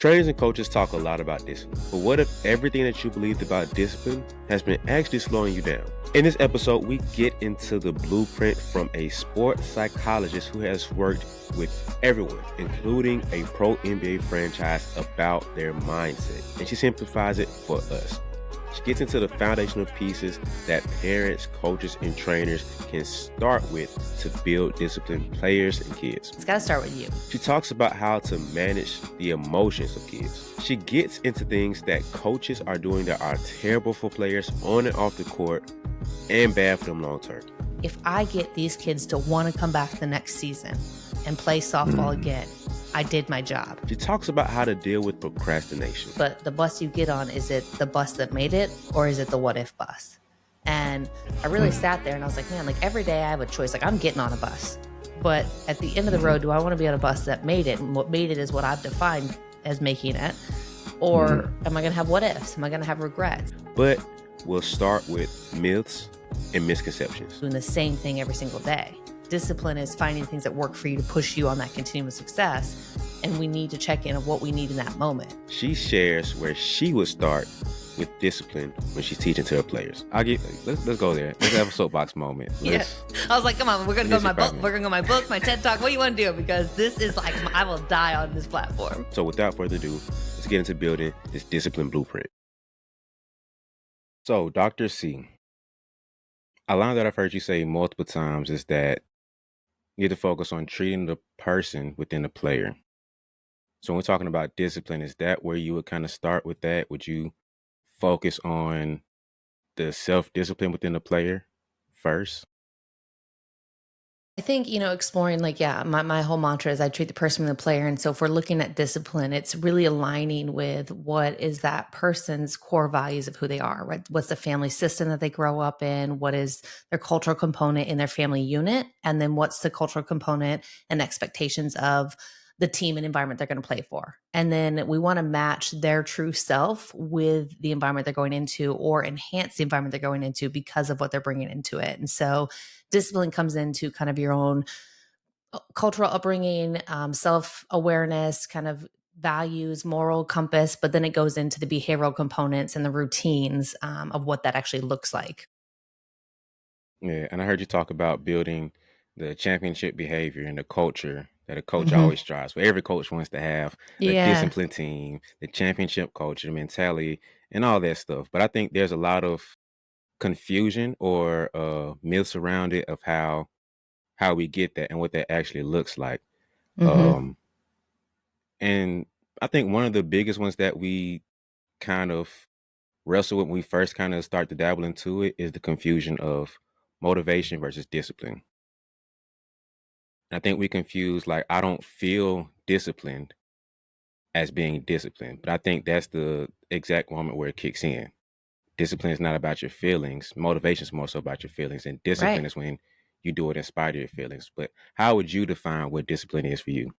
Trainers and coaches talk a lot about discipline, but what if everything that you believed about discipline has been actually slowing you down? In this episode, we get into the blueprint from a sports psychologist who has worked with everyone, including a pro NBA franchise, about their mindset, and she simplifies it for us. She gets into the foundational pieces that parents, coaches, and trainers can start with to build disciplined players and kids. It's got to start with you. She talks about how to manage the emotions of kids. She gets into things that coaches are doing that are terrible for players on and off the court and bad for them long term. If I get these kids to want to come back the next season and play softball again, I did my job. She talks about how to deal with procrastination. But the bus you get on, is it the bus that made it, or is it the what if bus? And I really sat there and I was like, man, like every day I have a choice. Like I'm getting on a bus, but at the end of the road, do I want to be on a bus that made it? And what made it is what I've defined as making it. Or am I going to have what ifs? Am I going to have regrets? But we'll start with myths and misconceptions. Doing the same thing every single day. Discipline is finding things that work for you to push you on that continuous success. And we need to check in on what we need in that moment. She shares where she would start with discipline when she's teaching to her players. Let's go there. Let's have a soapbox moment. Yeah. I was like, come on, we're gonna go to my book. We're gonna go to my book, my TED Talk. What do you want to do? Because this is like, I will die on this platform. So without further ado, let's get into building this discipline blueprint. So Dr. C, a line that I've heard you say multiple times is that you have to focus on treating the person within the player. So when we're talking about discipline, is that where you would kind of start with that? Would you focus on the self-discipline within the player first? I think, exploring my whole mantra is I treat the person and the player. And so if we're looking at discipline, it's really aligning with what is that person's core values of who they are, right? What's the family system that they grow up in? What is their cultural component in their family unit? And then what's the cultural component and expectations of the team and environment they're going to play for. And then we want to match their true self with the environment they're going into or enhance the environment they're going into because of what they're bringing into it. And so discipline comes into kind of your own cultural upbringing, self-awareness, kind of values, moral compass, but then it goes into the behavioral components and the routines of what that actually looks like. Yeah, and I heard you talk about building the championship behavior and the culture that a coach always strives for. Every coach wants to have the disciplined team, the championship culture, the mentality, and all that stuff. But I think there's a lot of confusion or myths around it of how we get that and what that actually looks like. And I think one of the biggest ones that we kind of wrestle with when we first kind of start to dabble into it is the confusion of motivation versus discipline. I think we confuse I don't feel disciplined as being disciplined, but I think that's the exact moment where it kicks in. Discipline is not about your feelings. Motivation is more so about your feelings, and discipline is when you do it in spite of your feelings. But how would you define what discipline is for you?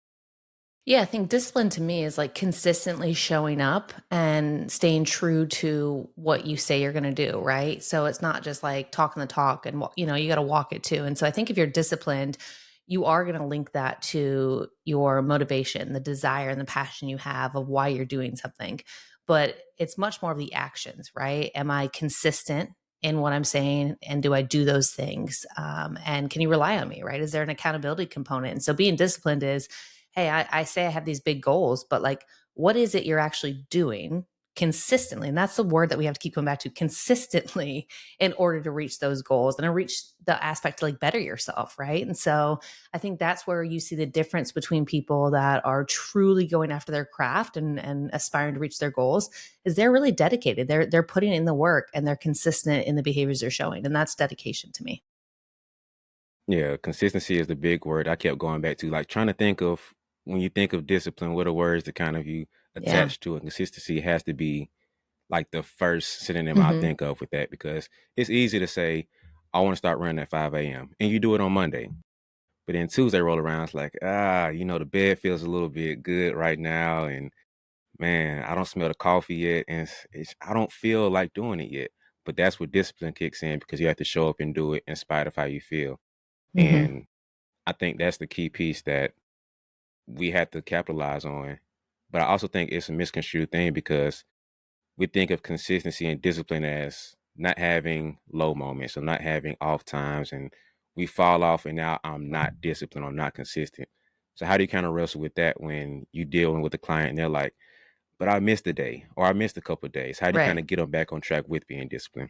Yeah, I think discipline to me is like consistently showing up and staying true to what you say you're going to do, right? So it's not just like talking the talk and, you got to walk it too. And so I think if you're disciplined, you are going to link that to your motivation, the desire and the passion you have of why you're doing something. But it's much more of the actions, right? Am I consistent in what I'm saying? And do I do those things? And can you rely on me, right? Is there an accountability component? And so being disciplined is, hey, I say I have these big goals, but like, what is it you're actually doing consistently? And that's the word that we have to keep coming back to, consistently, in order to reach those goals and to reach the aspect to better yourself, right? And so I think that's where you see the difference between people that are truly going after their craft and aspiring to reach their goals is they're really dedicated. They're putting in the work and they're consistent in the behaviors they're showing. And that's dedication to me. Yeah, consistency is the big word I kept going back to, trying to think of when you think of discipline, what are words that kind of you attach to it? Consistency has to be the first synonym I think of with that, because it's easy to say, I want to start running at 5 a.m. and you do it on Monday. But then Tuesday roll around, it's like, the bed feels a little bit good right now. And man, I don't smell the coffee yet. And I don't feel like doing it yet. But that's where discipline kicks in, because you have to show up and do it in spite of how you feel. And I think that's the key piece that we have to capitalize on, But I also think it's a misconstrued thing because we think of consistency and discipline as not having low moments or not having off times, and we fall off and now I'm not disciplined or not consistent. So how do you kind of wrestle with that when you dealing with a client and they're like, but I missed a day or I missed a couple of days? How do you kind Right. of get them back on track with being disciplined?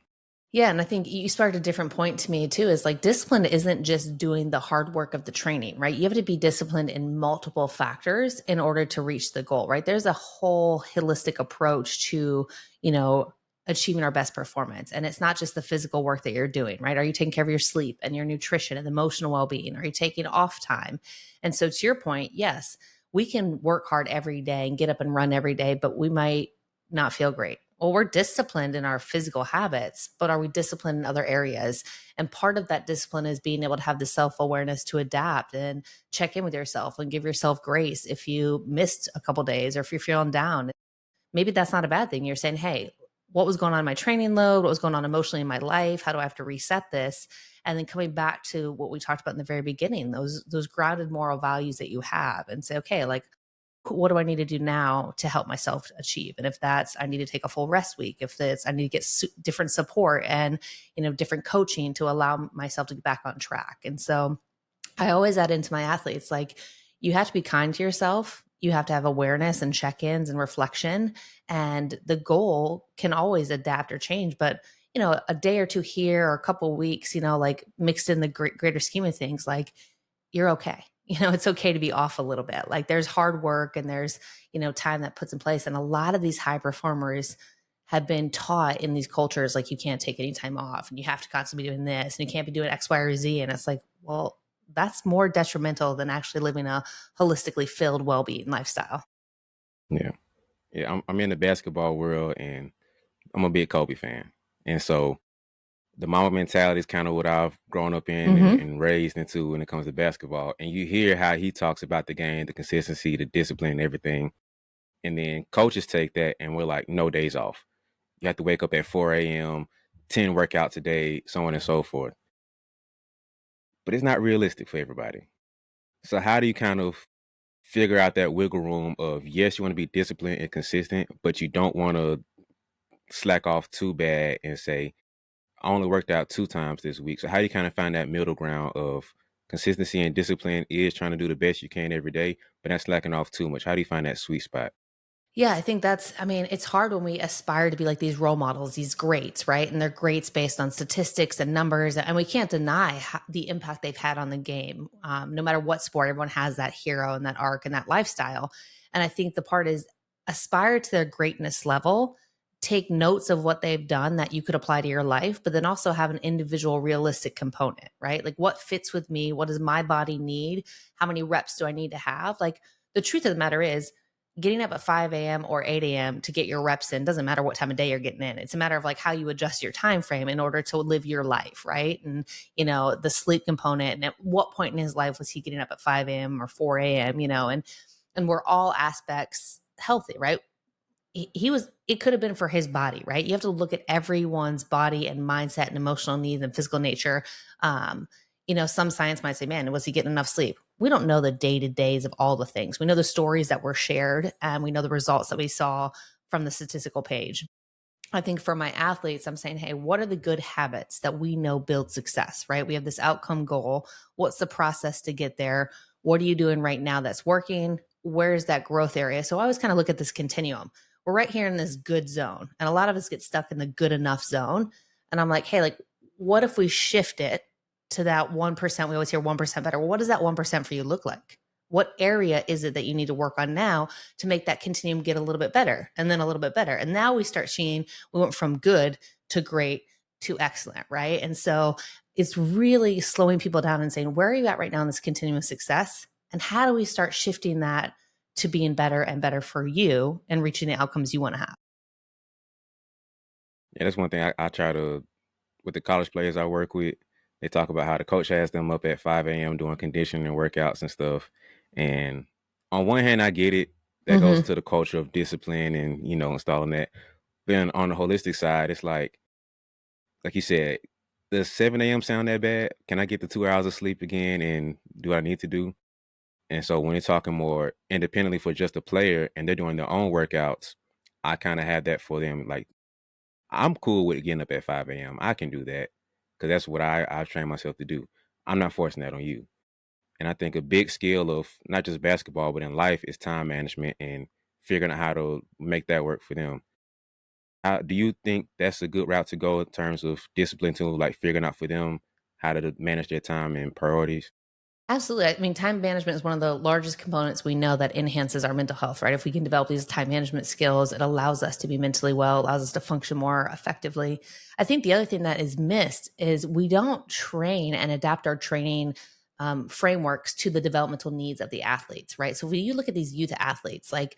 Yeah, and I think you sparked a different point to me too, is like discipline isn't just doing the hard work of the training, right? You have to be disciplined in multiple factors in order to reach the goal, right? There's a whole holistic approach to, you know, achieving our best performance. And it's not just the physical work that you're doing, right? Are you taking care of your sleep and your nutrition and emotional well-being? Are you taking off time? And so to your point, yes, we can work hard every day and get up and run every day, but we might not feel great. Well, we're disciplined in our physical habits, but are we disciplined in other areas? And part of that discipline is being able to have the self awareness to adapt and check in with yourself and give yourself grace if you missed a couple days or if you're feeling down. Maybe that's not a bad thing. You're saying, hey, what was going on in my training load? What was going on emotionally in my life? How do I have to reset this? And then coming back to what we talked about in the very beginning, those grounded moral values that you have, and say, okay, like what do I need to do now to help myself achieve? And if that's, I need to take a full rest week. If it's, I need to get different support and, different coaching to allow myself to get back on track. And so I always add into my athletes, like, you have to be kind to yourself. You have to have awareness and check-ins and reflection. And the goal can always adapt or change. But, a day or two here or a couple weeks, like mixed in the greater scheme of things, like, you're okay. It's okay to be off a little bit. Like, there's hard work and there's, time that puts in place. And a lot of these high performers have been taught in these cultures, like, you can't take any time off and you have to constantly be doing this and you can't be doing X, Y, or Z. And it's like, well, that's more detrimental than actually living a holistically filled well-being lifestyle. Yeah. Yeah. I'm in the basketball world and I'm a big Kobe fan. And so the Mamba mentality is kind of what I've grown up in and, Hmm. and raised into when it comes to basketball. And you hear how he talks about the game, the consistency, the discipline, and everything. And then coaches take that and we're like, no days off. You have to wake up at 4 a.m., 10 workouts a day, so on and so forth. But it's not realistic for everybody. So how do you kind of figure out that wiggle room of, yes, you want to be disciplined and consistent, but you don't want to slack off too bad and say, I only worked out 2 times this week. So how do you kind of find that middle ground of consistency and discipline is trying to do the best you can every day, but not slacking off too much? How do you find that sweet spot? Yeah, I think I mean, it's hard when we aspire to be like these role models, these greats, right? And they're greats based on statistics and numbers. And we can't deny the impact they've had on the game. No matter what sport, everyone has that hero and that arc and that lifestyle. And I think the part is aspire to their greatness level, take notes of what they've done that you could apply to your life, but then also have an individual realistic component, right? Like, what fits with me? What does my body need? How many reps do I need to have? Like, the truth of the matter is, getting up at 5 a.m. or 8 a.m. to get your reps in doesn't matter what time of day you're getting in. It's a matter of like how you adjust your time frame in order to live your life, right? And the sleep component, and at what point in his life was he getting up at 5 a.m. or 4 a.m., and we're all aspects healthy, right? He was, it could have been for his body, right? You have to look at everyone's body and mindset and emotional needs and physical nature. um some science might say, man, was he getting enough sleep? We don't know the day to days of all the things. We know the stories that were shared and we know the results that we saw from the statistical page. I think for my athletes, I'm saying, hey, what are the good habits that we know build success, right? We have this outcome goal. What's the process to get there? What are you doing right now that's working? Where's that growth area? So I always kind of look at this continuum. We're right here in this good zone. And a lot of us get stuck in the good enough zone. And I'm like, hey, like, what if we shift it to that 1%? We always hear 1% better. Well, what does that 1% for you look like? What area is it that you need to work on now to make that continuum get a little bit better and then a little bit better? And now we start seeing we went from good to great to excellent, right? And so it's really slowing people down and saying, where are you at right now in this continuous success? And how do we start shifting that to being better and better for you and reaching the outcomes you want to have? Yeah, that's one thing I try to, with the college players I work with, they talk about how the coach has them up at 5 a.m. doing conditioning and workouts and stuff. And on one hand, I get it. That goes Mm-hmm. into the culture of discipline and, installing that. Then on the holistic side, it's like you said, does 7 a.m. sound that bad? Can I get the 2 hours of sleep again and do what I need to do? And so when you're talking more independently for just a player and they're doing their own workouts, I kind of have that for them. Like I'm cool with getting up at 5 a.m. I can do that because that's what I've trained myself to do. I'm not forcing that on you. And I think a big skill of not just basketball, but in life is time management and figuring out how to make that work for them. How do you think that's a good route to go in terms of discipline to like figuring out for them how to manage their time and priorities? Absolutely. I mean, time management is one of the largest components we know that enhances our mental health, right? If we can develop these time management skills, it allows us to be mentally well, allows us to function more effectively. I think the other thing that is missed is we don't train and adapt our training frameworks to the developmental needs of the athletes, right? So when you look at these youth athletes, like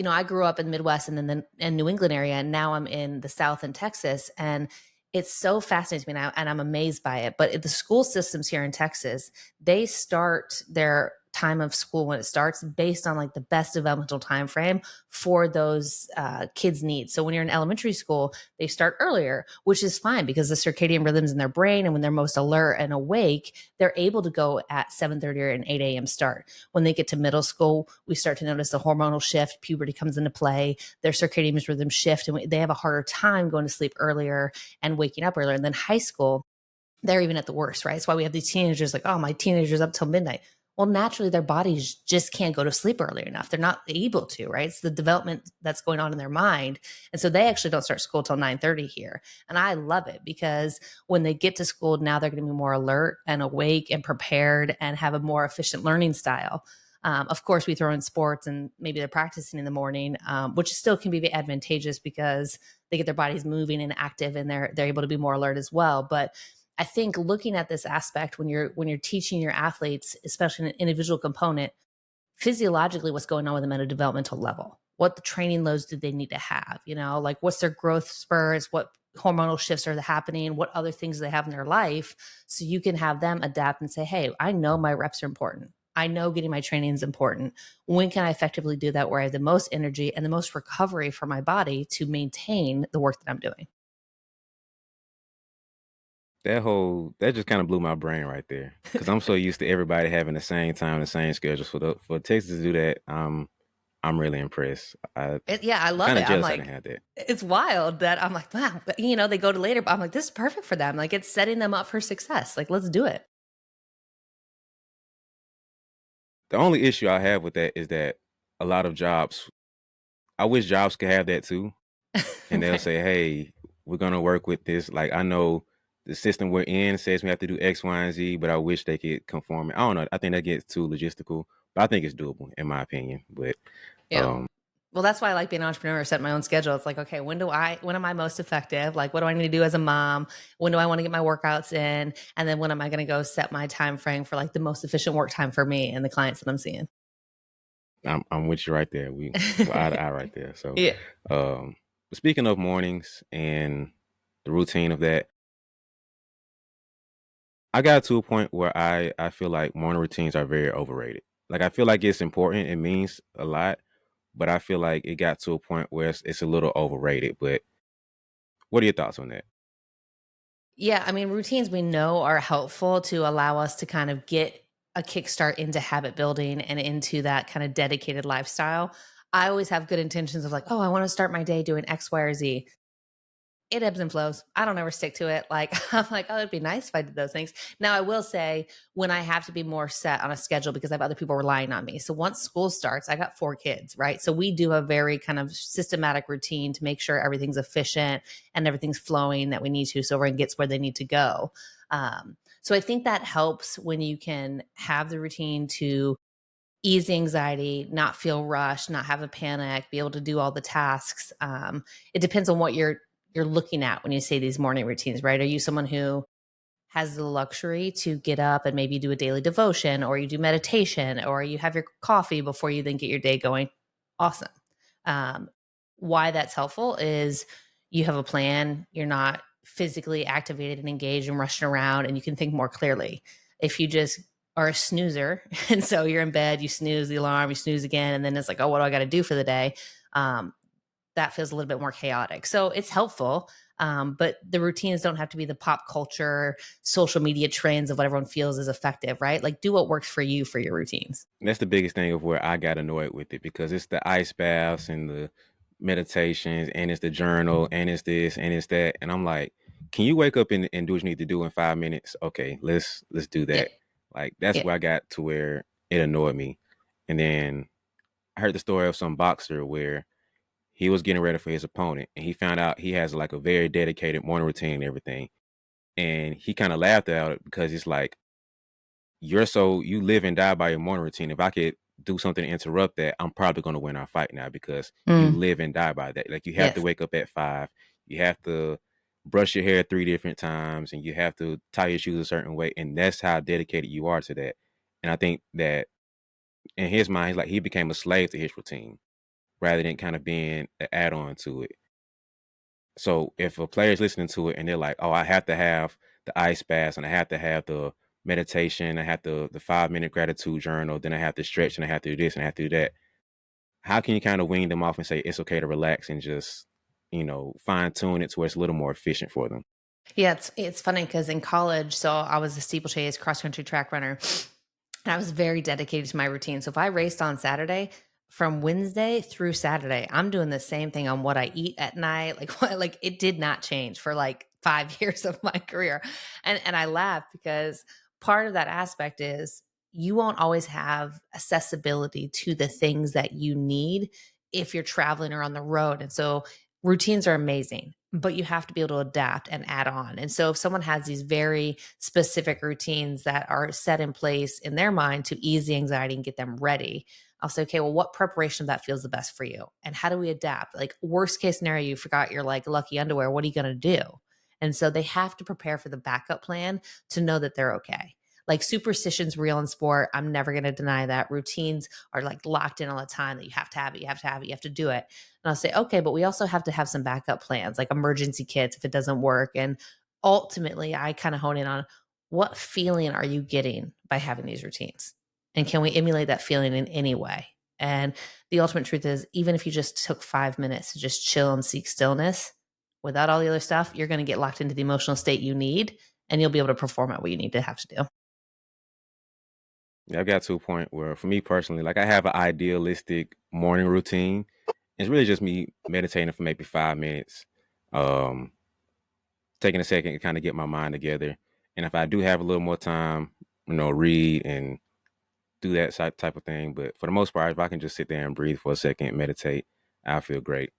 I grew up in the Midwest and then in New England area, and now I'm in the South in Texas, and it's so fascinating to me now, and I'm amazed by it. But the school systems here in Texas, they start their time of school when it starts based on like the best developmental time frame for those kids' needs. So when you're in elementary school, they start earlier, which is fine because the circadian rhythms in their brain, and when they're most alert and awake, they're able to go at 7:30 or an 8 a.m. start. When they get to middle school, we start to notice the hormonal shift, puberty comes into play, their circadian rhythm shift, and they have a harder time going to sleep earlier and waking up earlier. And then high school, they're even at the worst, right? That's why we have these teenagers like, oh, my teenager's up till midnight. Well, naturally, their bodies just can't go to sleep early enough. They're not able to, right? It's the development that's going on in their mind. And so they actually don't start school till 9:30 here. And I love it because when they get to school, now they're going to be more alert and awake and prepared and have a more efficient learning style. Of course, we throw in sports and maybe they're practicing in the morning, which still can be advantageous because they get their bodies moving and active and they're able to be more alert as well. But I think looking at this aspect when you're teaching your athletes, especially an individual component, physiologically what's going on with them at a developmental level. What the training loads do they need to have? Like what's their growth spurs? What hormonal shifts are happening? What other things they have in their life? So you can have them adapt and say, hey, I know my reps are important. I know getting my training is important. When can I effectively do that where I have the most energy and the most recovery for my body to maintain the work that I'm doing? That just kind of blew my brain right there because I'm so used to everybody having the same time, the same schedule. For Texas to do that, I'm really impressed. Yeah, I I'm love kind it. of I'm jealous I didn't like, have that. it's wild that I'm like, wow, but, they go to later, but I'm like, this is perfect for them. Like, it's setting them up for success. Like, let's do it. The only issue I have with that is that a lot of jobs, I wish jobs could have that too, and they'll Right. say, "Hey, we're gonna work with this." Like I know the system we're in says we have to do X, Y, and Z, but I wish they could conform it. I don't know. I think that gets too logistical, but I think it's doable in my opinion. But Yeah. um, Well, that's why I like being an entrepreneur, set my own schedule. It's like, okay, when am I most effective? Like, what do I need to do as a mom? When do I want to get my workouts in? And then when am I going to go set my time frame for like the most efficient work time for me and the clients that I'm seeing? I'm with you right there. We're eye to eye right there. So, Yeah. um, but speaking of mornings and the routine of that, I got to a point where I feel like morning routines are very overrated. Like I feel like it's important. It means a lot, but I feel like it got to a point where it's a little overrated. But what are your thoughts on that? Yeah, I mean, routines we know are helpful to allow us to kind of get a kickstart into habit building and into that kind of dedicated lifestyle. I always have good intentions of like, oh, I want to start my day doing X, Y, or Z. It ebbs and flows. I don't ever stick to it. Like, I'm like, oh, it'd be nice if I did those things. Now, I will say when I have to be more set on a schedule because I have other people relying on me. So once school starts, I got 4 kids, right? So we do a very kind of systematic routine to make sure everything's efficient and everything's flowing that we need to so everyone gets where they need to go. So I think that helps when you can have the routine to ease anxiety, not feel rushed, not have a panic, be able to do all the tasks. It depends on what you're looking at when you say these morning routines, right? Are you someone who has the luxury to get up and maybe do a daily devotion, or you do meditation, or you have your coffee before you then get your day going? Awesome. Um, why that's helpful is you have a plan, you're not physically activated and engaged and rushing around, and you can think more clearly. If you just are a snoozer, and so you're in bed, you snooze the alarm, you snooze again, and then it's like, oh, what do I got to do for the day? Um, that feels a little bit more chaotic. So it's helpful. But the routines don't have to be the pop culture, social media trends of what everyone feels is effective, right? Like do what works for you for your routines. That's the biggest thing of where I got annoyed with it because it's the ice baths and the meditations and it's the journal and it's this and it's that. And I'm like, can you wake up and do what you need to do in 5 minutes? Okay, let's do Yeah. that. Like that's Yeah. where I got to where it annoyed me. And then I heard the story of some boxer where he was getting ready for his opponent and he found out he has like a very dedicated morning routine and everything. And he kind of laughed at it because it's like, you live and die by your morning routine. If I could do something to interrupt that, I'm probably going to win our fight now because you Mm, live and die by that. Like you have to yes. wake up at 5, you have to brush your hair 3 different times, and you have to tie your shoes a certain way, and that's how dedicated you are to that. And I think that in his mind, he's like he became a slave to his routine rather than kind of being an add-on to it. So if a player is listening to it and they're like, "Oh, I have to have the ice baths and I have to have the meditation, I have the 5 minute gratitude journal, then I have to stretch and I have to do this and I have to do that." How can you kind of wean them off and say it's okay to relax and just, fine tune it to where it's a little more efficient for them? Yeah, it's funny because in college, so I was a steeplechase cross country track runner. And I was very dedicated to my routine. So if I raced on Saturday, from Wednesday through Saturday, I'm doing the same thing on what I eat at night. Like what, like it did not change for like 5 years of my career. And I laugh because part of that aspect is you won't always have accessibility to the things that you need if you're traveling or on the road. And so routines are amazing, but you have to be able to adapt and add on. And so if someone has these very specific routines that are set in place in their mind to ease the anxiety and get them ready, I'll say, okay, well, what preparation of that feels the best for you? And how do we adapt? Like worst case scenario, you forgot your like lucky underwear. What are you going to do? And so they have to prepare for the backup plan to know that they're okay. Like superstition's real in sport. I'm never going to deny that. Routines are like locked in all the time that you have to have it, you have to have it, you have to do it. And I'll say, okay, but we also have to have some backup plans, like emergency kits if it doesn't work. And ultimately, I kind of hone in on what feeling are you getting by having these routines? And can we emulate that feeling in any way? And the ultimate truth is, even if you just took 5 minutes to just chill and seek stillness without all the other stuff, you're going to get locked into the emotional state you need and you'll be able to perform at what you need to have to do. Yeah, I got to a point where for me personally, like I have an idealistic morning routine. It's really just me meditating for maybe 5 minutes. Um, Taking a second to kind of get my mind together. And if I do have a little more time, read and do that type of thing. But for the most part, if I can just sit there and breathe for a second, meditate, I feel great.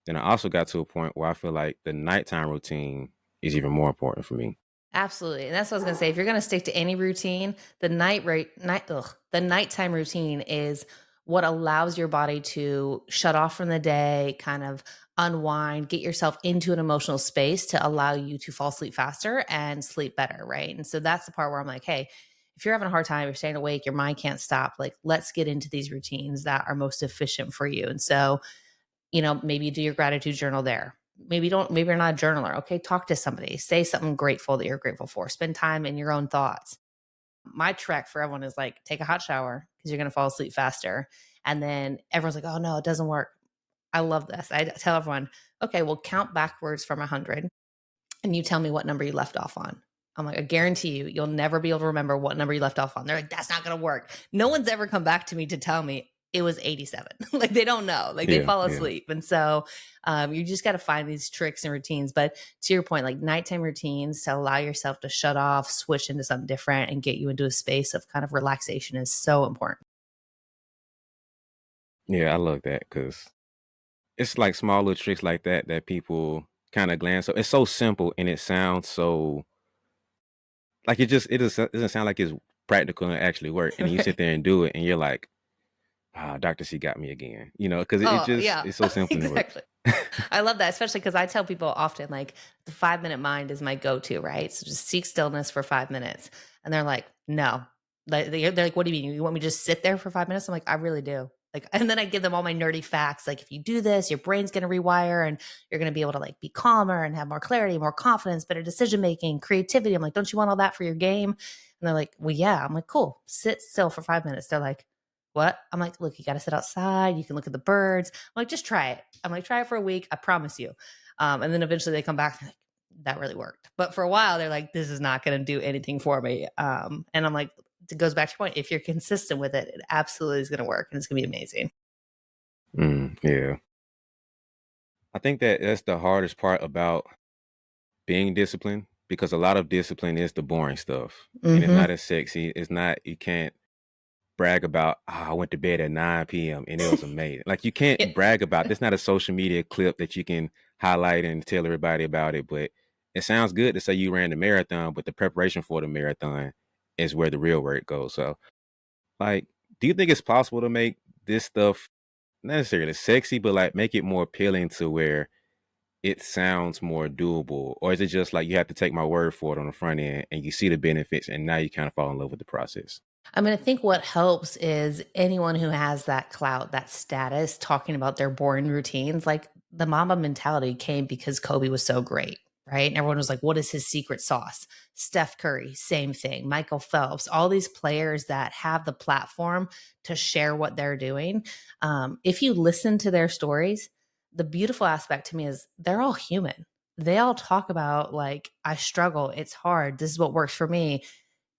Then I also got to a point where I feel like the nighttime routine is even more important for me. Absolutely. And that's what I was gonna say. If you're gonna stick to any routine, the nighttime routine is what allows your body to shut off from the day, kind of unwind, get yourself into an emotional space to allow you to fall asleep faster and sleep better, right? And so that's the part where I'm like, hey, if you're having a hard time, you're staying awake, your mind can't stop, like let's get into these routines that are most efficient for you. And so maybe you do your gratitude journal there. Maybe you're not a journaler. Okay, talk to somebody. Say something grateful that you're grateful for. Spend time in your own thoughts. My trek for everyone is like take a hot shower because you're going to fall asleep faster. And then everyone's like, oh no, it doesn't work. I love this. I tell everyone, okay, well, count backwards from 100 and you tell me what number you left off on. I'm like, I guarantee you, you'll never be able to remember what number you left off on. They're like, that's not going to work. No one's ever come back to me to tell me it was 87. Like they don't know, like they Yeah, fall yeah. asleep. And so you just got to find these tricks and routines. But to your point, like nighttime routines to allow yourself to shut off, switch into something different and get you into a space of kind of relaxation is so important. Yeah, I love that because it's like small little tricks like that that people kind of glance. So it's so simple and it sounds so like it doesn't sound like it's practical and actually work. And then you sit Right. there and do it, and you're like, ah, Dr. C got me again. Because it Oh, just yeah, it's so simple and it works. exactly. I love that, especially because I tell people often, like, the 5 minute mind is my go to, right? So just seek stillness for 5 minutes. And they're like, no. They're like, what do you mean? You want me to just sit there for 5 minutes? I'm like, I really do. Like, and then I give them all my nerdy facts. Like, if you do this, your brain's going to rewire and you're going to be able to like be calmer and have more clarity, more confidence, better decision making, creativity. I'm like, don't you want all that for your game? And they're like, well, yeah. I'm like, cool. Sit still for 5 minutes. They're like, what? I'm like, look, you got to sit outside. You can look at the birds. I'm like, just try it. I'm like, try it for a week. I promise you. And then eventually they come back, like, that really worked. But for a while, they're like, this is not going to do anything for me. And I'm like, it goes back to your point. If you're consistent with it, it absolutely is going to work and it's going to be amazing. Yeah. I think that that's the hardest part about being disciplined because a lot of discipline is the boring stuff and it's Mm-hmm. not as sexy. It's not, you can't brag about, I went to bed at 9 p.m. and it was amazing. Like you can't Yep. brag about this. Not a social media clip that you can highlight and tell everybody about it. But it sounds good to say you ran the marathon, but the preparation for the marathon is where the real work goes. So, like, do you think it's possible to make this stuff not necessarily sexy, but like make it more appealing to where it sounds more doable? Or is it just like you have to take my word for it on the front end and you see the benefits and now you kind of fall in love with the process? I mean, I think what helps is anyone who has that clout, that status, talking about their boring routines. Like the Mamba mentality came because Kobe was so great, right? And everyone was like, what is his secret sauce? Steph Curry, same thing. Michael Phelps, all these players that have the platform to share what they're doing. If you listen to their stories, the beautiful aspect to me is they're all human. They all talk about, like, I struggle, it's hard, this is what works for me.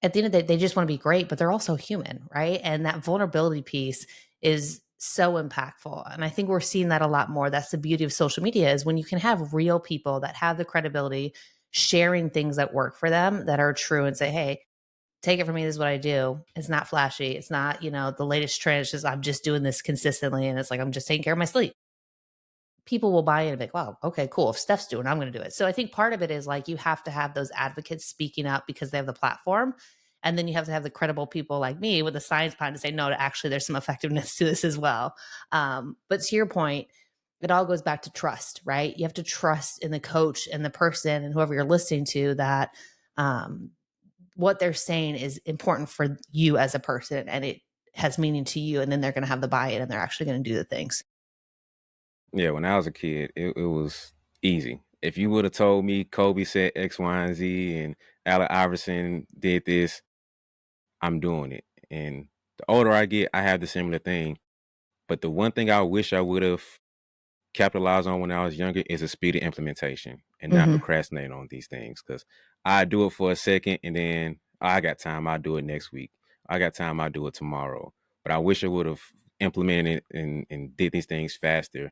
At the end of the day, they just want to be great, but they're also human, right? And that vulnerability piece is so impactful. And I think we're seeing that a lot more. That's the beauty of social media, is when you can have real people that have the credibility sharing things that work for them, that are true, and say, hey, take it from me, this is what I do. It's not flashy. It's not, the latest trend. It's just, I'm just doing this consistently. And it's like, I'm just taking care of my sleep. People will buy in and be like, wow, okay, cool. If Steph's doing it, I'm going to do it. So I think part of it is like you have to have those advocates speaking up because they have the platform. And then you have to have the credible people like me with the science behind to say, no, actually, there's some effectiveness to this as well. But to your point, it all goes back to trust, right? You have to trust in the coach and the person and whoever you're listening to, that um, what they're saying is important for you as a person and it has meaning to you. And then they're going to have the buy in and they're actually going to do the things. Yeah, when I was a kid, it was easy. If you would have told me Kobe said X, Y, and Z and Allen Iverson did this, I'm doing it. And the older I get, I have the similar thing. But the one thing I wish I would have capitalized on when I was younger is a speedy implementation and not Hmm. procrastinate on these things. Because I do it for a second and then I got time, I'll do it next week. I got time, I'll do it tomorrow. But I wish I would have implemented and did these things faster.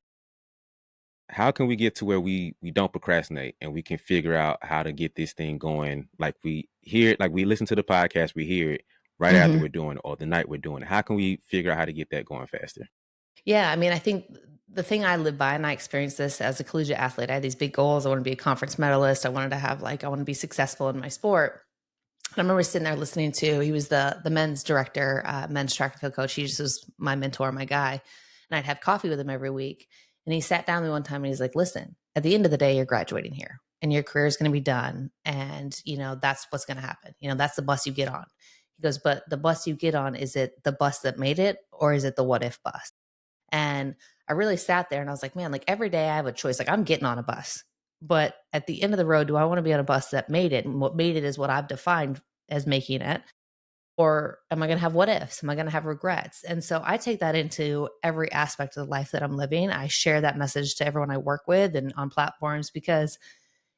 How can we get to where we don't procrastinate and we can figure out how to get this thing going? Like we hear it, like we listen to the podcast, we hear it right after Hmm. we're doing it or the night we're doing it. How can we figure out how to get that going faster? Yeah, I mean, I think the thing I live by, and I experienced this as a collegiate athlete, I had these big goals. I want to be a conference medalist. I wanted to have, like, I want to be successful in my sport. And I remember sitting there listening to, he was the men's director, men's track and field coach. He just was my mentor, my guy. And I'd have coffee with him every week. And he sat down with me one time and he's like, listen, at the end of the day, you're graduating here and your career is going to be done. And, that's what's going to happen. That's the bus you get on. He goes, but the bus you get on, is it the bus that made it or is it the what if bus? And I really sat there and I was like, man, like every day I have a choice. Like I'm getting on a bus. But at the end of the road, do I want to be on a bus that made it? And what made it is what I've defined as making it. Or am I going to have what ifs? Am I going to have regrets? And so I take that into every aspect of the life that I'm living. I share that message to everyone I work with and on platforms, because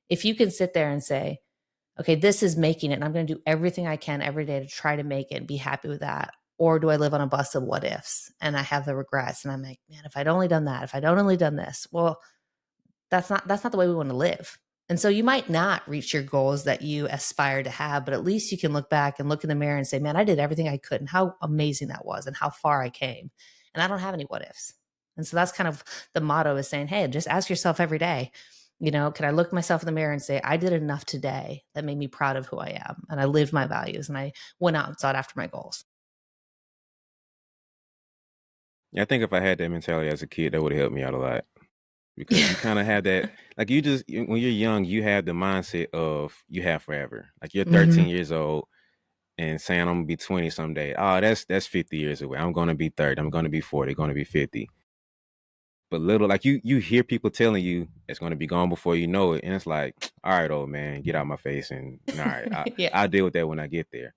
if you can sit there and say, okay, this is making it, and I'm going to do everything I can every day to try to make it and be happy with that. Or do I live on a bus of what ifs and I have the regrets and I'm like, man, if I'd only done that, if I'd only done this, well, that's not the way we want to live. And so you might not reach your goals that you aspire to have, but at least you can look back and look in the mirror and say, man, I did everything I could and how amazing that was and how far I came. And I don't have any what ifs. And so that's kind of the motto, is saying, hey, just ask yourself every day, can I look myself in the mirror and say, I did enough today that made me proud of who I am and I lived my values and I went out and sought after my goals. Yeah, I think if I had that mentality as a kid, that would have helped me out a lot because Yeah. you kind of have that, like when you're young, you have the mindset of you have forever. Like you're Hmm. 13 years old and saying I'm gonna be 20 someday. Oh, that's 50 years away. I'm gonna be 30. I'm gonna be 40. Gonna be 50. But little, like you hear people telling you it's gonna be gone before you know it, and it's like, all right, old man, get out my face, and all right, Yeah. I'll deal with that when I get there.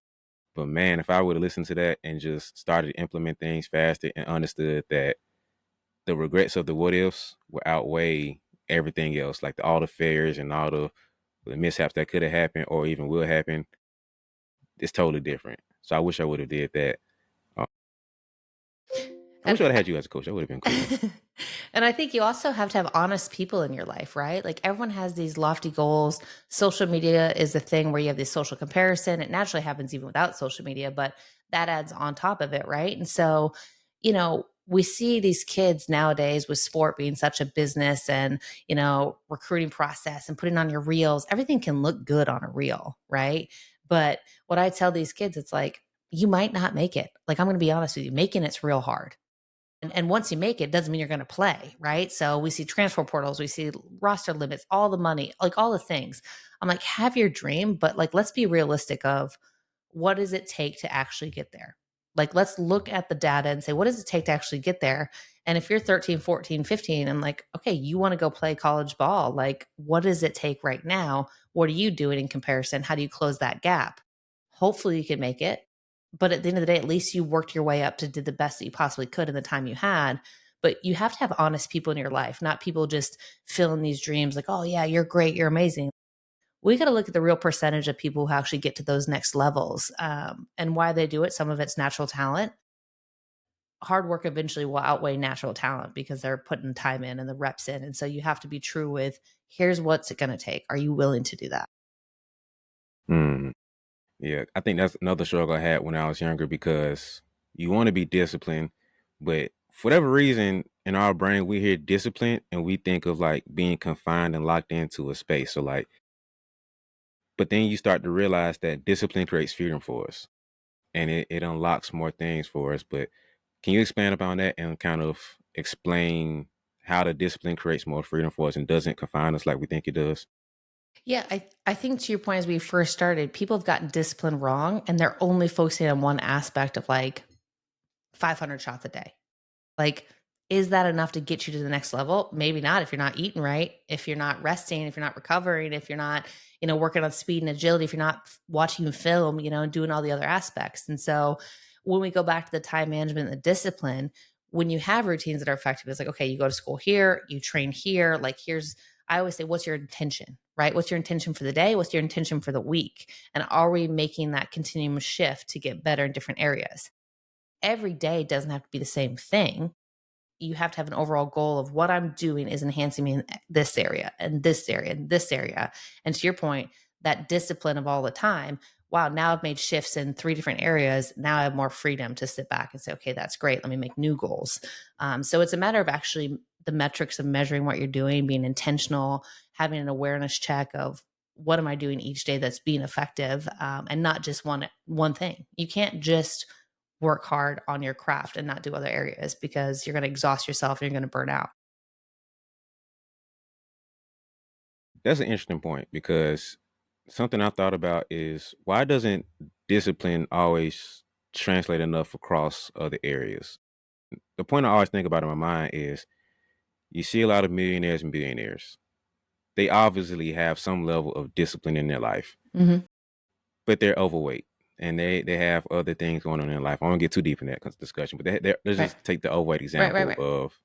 But man, if I would have listened to that and just started to implement things faster and understood that the regrets of the what ifs will outweigh everything else, like all the failures and all the mishaps that could have happened or even will happen, it's totally different. So I wish I would have did that. Uh, I And wish I would have had you as a coach. That would have been cool. and I think you also have to have honest people in your life, right? Like everyone has these lofty goals. Social media is the thing where you have this social comparison. It naturally happens even without social media, but that adds on top of it, right? And so, we see these kids nowadays with sport being such a business and, recruiting process and putting on your reels. Everything can look good on a reel, right? But what I tell these kids, it's like, you might not make it. Like, I'm going to be honest with you, making it's real hard. And once you make it, doesn't mean you're going to play, right? So we see transfer portals, we see roster limits, all the money, like all the things. I'm like, have your dream, but like, let's be realistic of what does it take to actually get there? Like, let's look at the data and say, what does it take to actually get there? And if you're 13, 14, 15, I'm like, okay, you want to go play college ball. Like, what does it take right now? What are you doing in comparison? How do you close that gap? Hopefully you can make it. But at the end of the day, at least you worked your way up to did the best that you possibly could in the time you had. But you have to have honest people in your life, not people just filling these dreams like, oh, yeah, you're great, you're amazing. We got to look at the real percentage of people who actually get to those next levels and why they do it. Some of it's natural talent. Hard work eventually will outweigh natural talent because they're putting time in and the reps in. And so you have to be true with here's what's it going to take. Are you willing to do that? Mm, yeah, I think that's another struggle I had when I was younger because you want to be disciplined, but for whatever reason, in our brain, we hear discipline and we think of like being confined and locked into a space. So like, but then you start to realize that discipline creates freedom for us and it unlocks more things for us. But can you expand upon that and kind of explain how the discipline creates more freedom for us and doesn't confine us like we think it does? Yeah, I think to your point, as we first started, people have gotten discipline wrong and they're only focusing on one aspect of like 500 shots a day. Like, is that enough to get you to the next level? Maybe not if you're not eating right, if you're not resting, if you're not recovering, if you're not, working on speed and agility, if you're not watching film, and doing all the other aspects. And so when we go back to the time management and the discipline, when you have routines that are effective, it's like, okay, you go to school here, you train here. Like, I always say, what's your intention, right? What's your intention for the day? What's your intention for the week? And are we making that continuum shift to get better in different areas? Every day doesn't have to be the same thing. You have to have an overall goal of what I'm doing is enhancing me in this area and this area and this area. And to your point, that discipline of all the time, wow, now I've made shifts in three different areas. Now I have more freedom to sit back and say, okay, that's great. Let me make new goals. So it's a matter of actually the metrics of measuring what you're doing, being intentional, having an awareness check of what am I doing each day that's being effective, and not just one thing. You can't just work hard on your craft and not do other areas because you're going to exhaust yourself and you're going to burn out. That's an interesting point because something I thought about is why doesn't discipline always translate enough across other areas? The point I always think about in my mind is you see a lot of millionaires and billionaires. They obviously have some level of discipline in their life, Mhm. but they're overweight and they have other things going on in their life. I won't get too deep in that discussion, but let's Right. just take the overweight Right, right, example right. of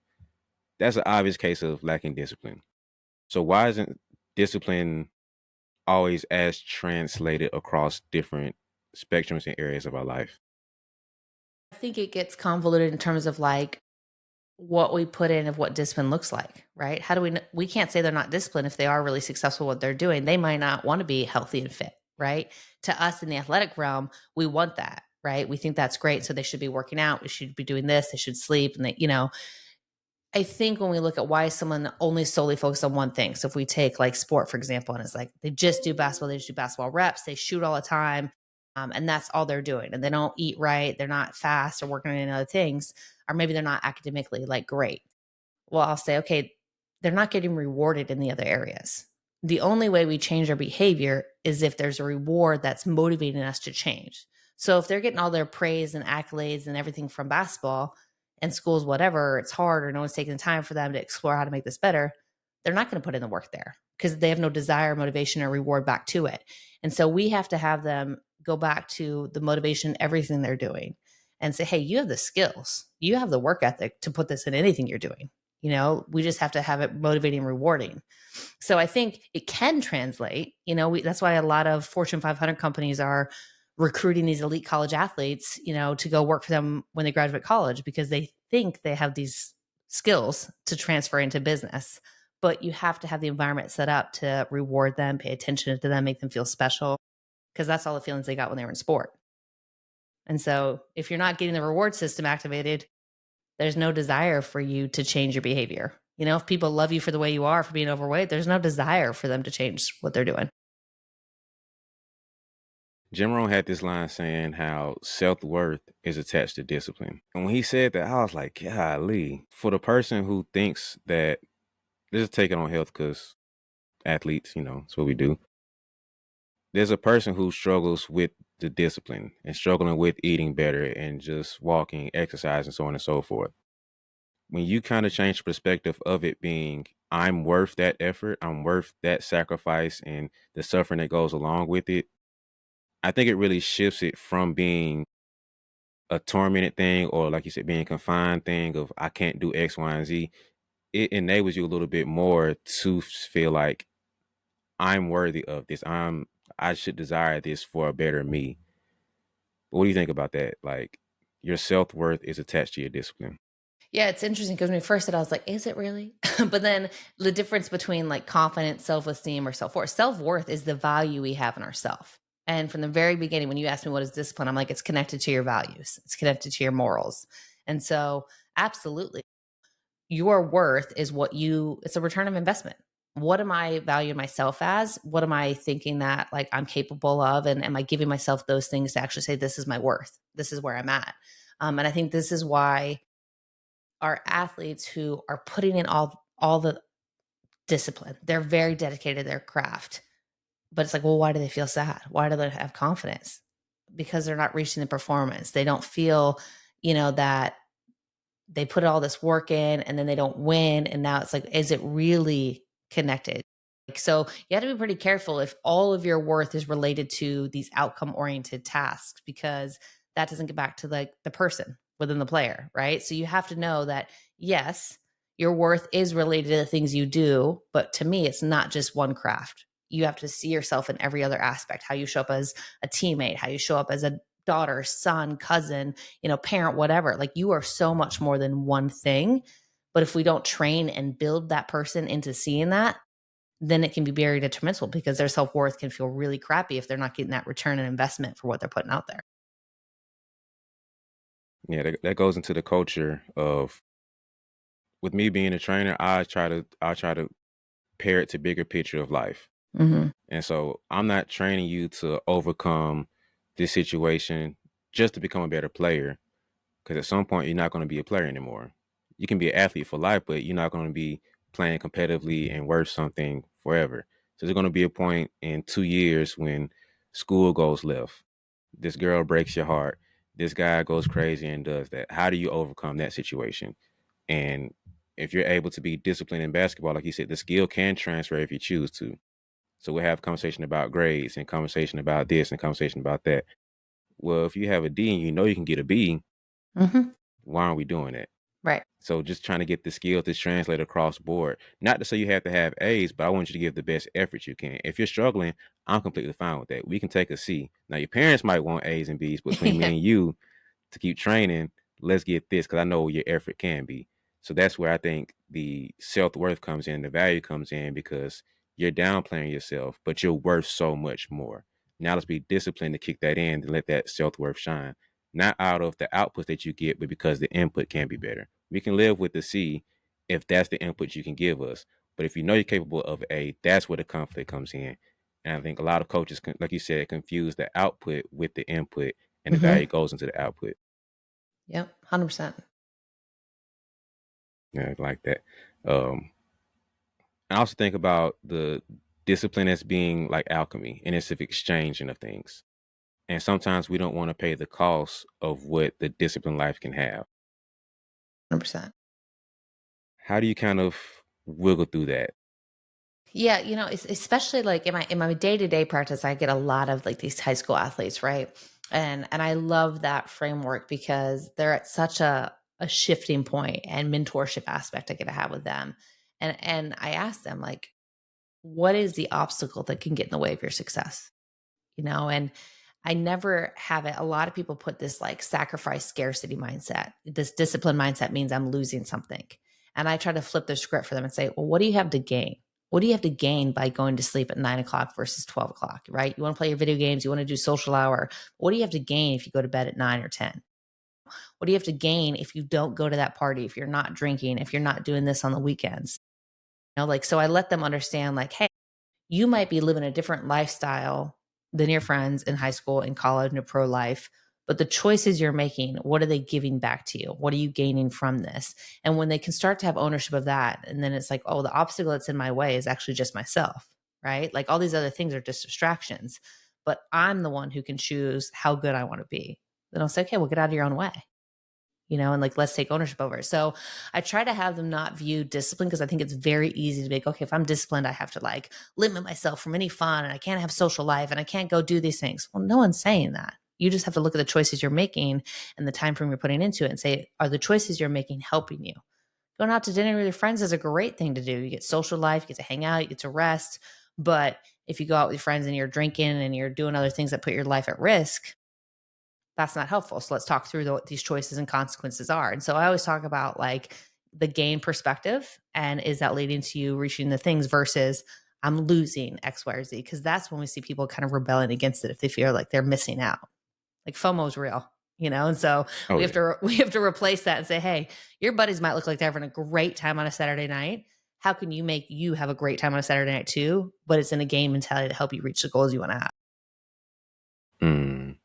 that's an obvious case of lacking discipline. So why isn't discipline always as translated across different spectrums and areas of our life? I think it gets convoluted in terms of like what we put in of what discipline looks like, right? How do we can't say they're not disciplined if they are really successful what they're doing. They might not want to be healthy and fit, right? To us in the athletic realm, we want that, right? We think that's great. So they should be working out. We should be doing this. They should sleep. And I think when we look at why someone only solely focuses on one thing. So if we take like sport, for example, and it's like they just do basketball, they just do basketball reps, they shoot all the time, and that's all they're doing. And they don't eat right, they're not fast or working on any other things, or maybe they're not academically like great. Well, I'll say, okay, they're not getting rewarded in the other areas. The only way we change our behavior is if there's a reward that's motivating us to change. So if they're getting all their praise and accolades and everything from basketball and schools, whatever, it's hard or no one's taking the time for them to explore how to make this better, they're not going to put in the work there because they have no desire, motivation, or reward back to it. And so we have to have them go back to the motivation, everything they're doing, and say, hey, you have the skills, you have the work ethic to put this in anything you're doing. We just have to have it motivating, rewarding. So I think it can translate. That's why a lot of Fortune 500 companies are recruiting these elite college athletes, to go work for them when they graduate college, because they think they have these skills to transfer into business. But you have to have the environment set up to reward them, pay attention to them, make them feel special, because that's all the feelings they got when they were in sport. And so if you're not getting the reward system activated, there's no desire for you to change your behavior. If people love you for the way you are, for being overweight, there's no desire for them to change what they're doing. Jim Rohn had this line saying how self-worth is attached to discipline. And when he said that, I was like, golly, for the person who thinks that, let's just take it on health because athletes, that's what we do. There's a person who struggles with the discipline and struggling with eating better and just walking, exercise, and so on and so forth. When you kind of change the perspective of it being, I'm worth that effort, I'm worth that sacrifice and the suffering that goes along with it, I think it really shifts it from being a tormented thing or, like you said, being confined thing of I can't do X, Y, and Z. It enables you a little bit more to feel like I'm worthy of this. I should desire this for a better me. What do you think about that? Like, your self-worth is attached to your discipline. Yeah, it's interesting because when we first said, I was like, is it really? But then the difference between like confidence, self-esteem, or self-worth is the value we have in ourself. And from the very beginning, when you asked me what is discipline, I'm like, it's connected to your values, it's connected to your morals. And so, absolutely, your worth is it's a return of investment. What am I valuing myself as? What am I thinking that like I'm capable of? And am I giving myself those things to actually say, this is my worth? This is where I'm at. And I think this is why our athletes who are putting in all the discipline, they're very dedicated to their craft. But it's like, well, why do they feel sad? Why do they have confidence? Because they're not reaching the performance. They don't feel, that they put all this work in and then they don't win. And now it's like, is it really connected? So you have to be pretty careful if all of your worth is related to these outcome oriented tasks, because that doesn't get back to like the person within the player, right? So you have to know that, yes, your worth is related to the things you do, but to me, it's not just one craft. You have to see yourself in every other aspect, how you show up as a teammate, how you show up as a daughter, son, cousin, parent, whatever. Like, you are so much more than one thing. But if we don't train and build that person into seeing that, then it can be very detrimental, because their self-worth can feel really crappy if they're not getting that return and investment for what they're putting out there. Yeah, that goes into the culture of, with me being a trainer, I try to pair it to bigger picture of life. Mm-hmm. And so I'm not training you to overcome this situation just to become a better player. Because at some point, you're not going to be a player anymore. You can be an athlete for life, but you're not going to be playing competitively and worth something forever. So there's going to be a point in 2 years when school goes left. This girl breaks your heart. This guy goes crazy and does that. How do you overcome that situation? And if you're able to be disciplined in basketball, like you said, the skill can transfer if you choose to. So we'll have conversation about grades and conversation about this and conversation about that. Well, if you have a D and you know you can get a B, Mm-hmm. why aren't we doing it? Right. So just trying to get the skill to translate across board. Not to say you have to have A's, but I want you to give the best effort you can. If you're struggling, I'm completely fine with that. We can take a C. Now your parents might want A's and B's, but between me Yeah. and you, to keep training, let's get this because I know your effort can be. So that's where I think the self-worth comes in, the value comes in, because you're downplaying yourself, but you're worth so much more. Now let's be disciplined to kick that in to let that self-worth shine. Not out of the output that you get, but because the input can be better. We can live with the C if that's the input you can give us. But if you know you're capable of A, that's where the conflict comes in. And I think a lot of coaches, like you said, confuse the output with the input, and the Mm-hmm. value goes into the output. Yep. 100%. Yeah, like that. Um, I also think about the discipline as being like alchemy, and it's an exchanging of things. And sometimes we don't want to pay the cost of what the disciplined life can have. 100%. How do you kind of wiggle through that? Yeah, especially like in my day-to-day practice, I get a lot of like these high school athletes, right? And I love that framework because they're at such a shifting point and mentorship aspect I get to have with them. And I ask them like, what is the obstacle that can get in the way of your success? And I never have it. A lot of people put this like sacrifice scarcity mindset. This discipline mindset means I'm losing something. And I try to flip the script for them and say, well, what do you have to gain? What do you have to gain by going to sleep at 9 o'clock versus 12 o'clock, right? You want to play your video games, you want to do social hour. What do you have to gain if you go to bed at 9 or 10? What do you have to gain if you don't go to that party, if you're not drinking, if you're not doing this on the weekends? Like, so I let them understand, like, hey, you might be living a different lifestyle than your friends in high school, in college, in a pro life. But the choices you're making, what are they giving back to you? What are you gaining from this? And when they can start to have ownership of that, and then it's like, oh, the obstacle that's in my way is actually just myself, right? Like all these other things are just distractions, but I'm the one who can choose how good I want to be. Then I'll say, okay, well, get out of your own way, and like, let's take ownership over it. So I try to have them not view discipline because I think it's very easy to be like, okay, if I'm disciplined, I have to like limit myself from any fun and I can't have social life and I can't go do these things. Well, no one's saying that. You just have to look at the choices you're making and the time frame you're putting into it and say, are the choices you're making helping you? Going out to dinner with your friends is a great thing to do. You get social life, you get to hang out, you get to rest. But if you go out with your friends and you're drinking and you're doing other things that put your life at risk, that's not helpful. So let's talk through what these choices and consequences are. And so I always talk about like the gain perspective and is that leading to you reaching the things versus I'm losing X, Y, or Z. Because that's when we see people kind of rebelling against it if they feel like they're missing out. Like FOMO is real, And so Oh we have yeah. to we have to replace that and say, hey, your buddies might look like they're having a great time on a Saturday night. How can you make you have a great time on a Saturday night too? But it's in a game mentality to help you reach the goals you want to have. Mm.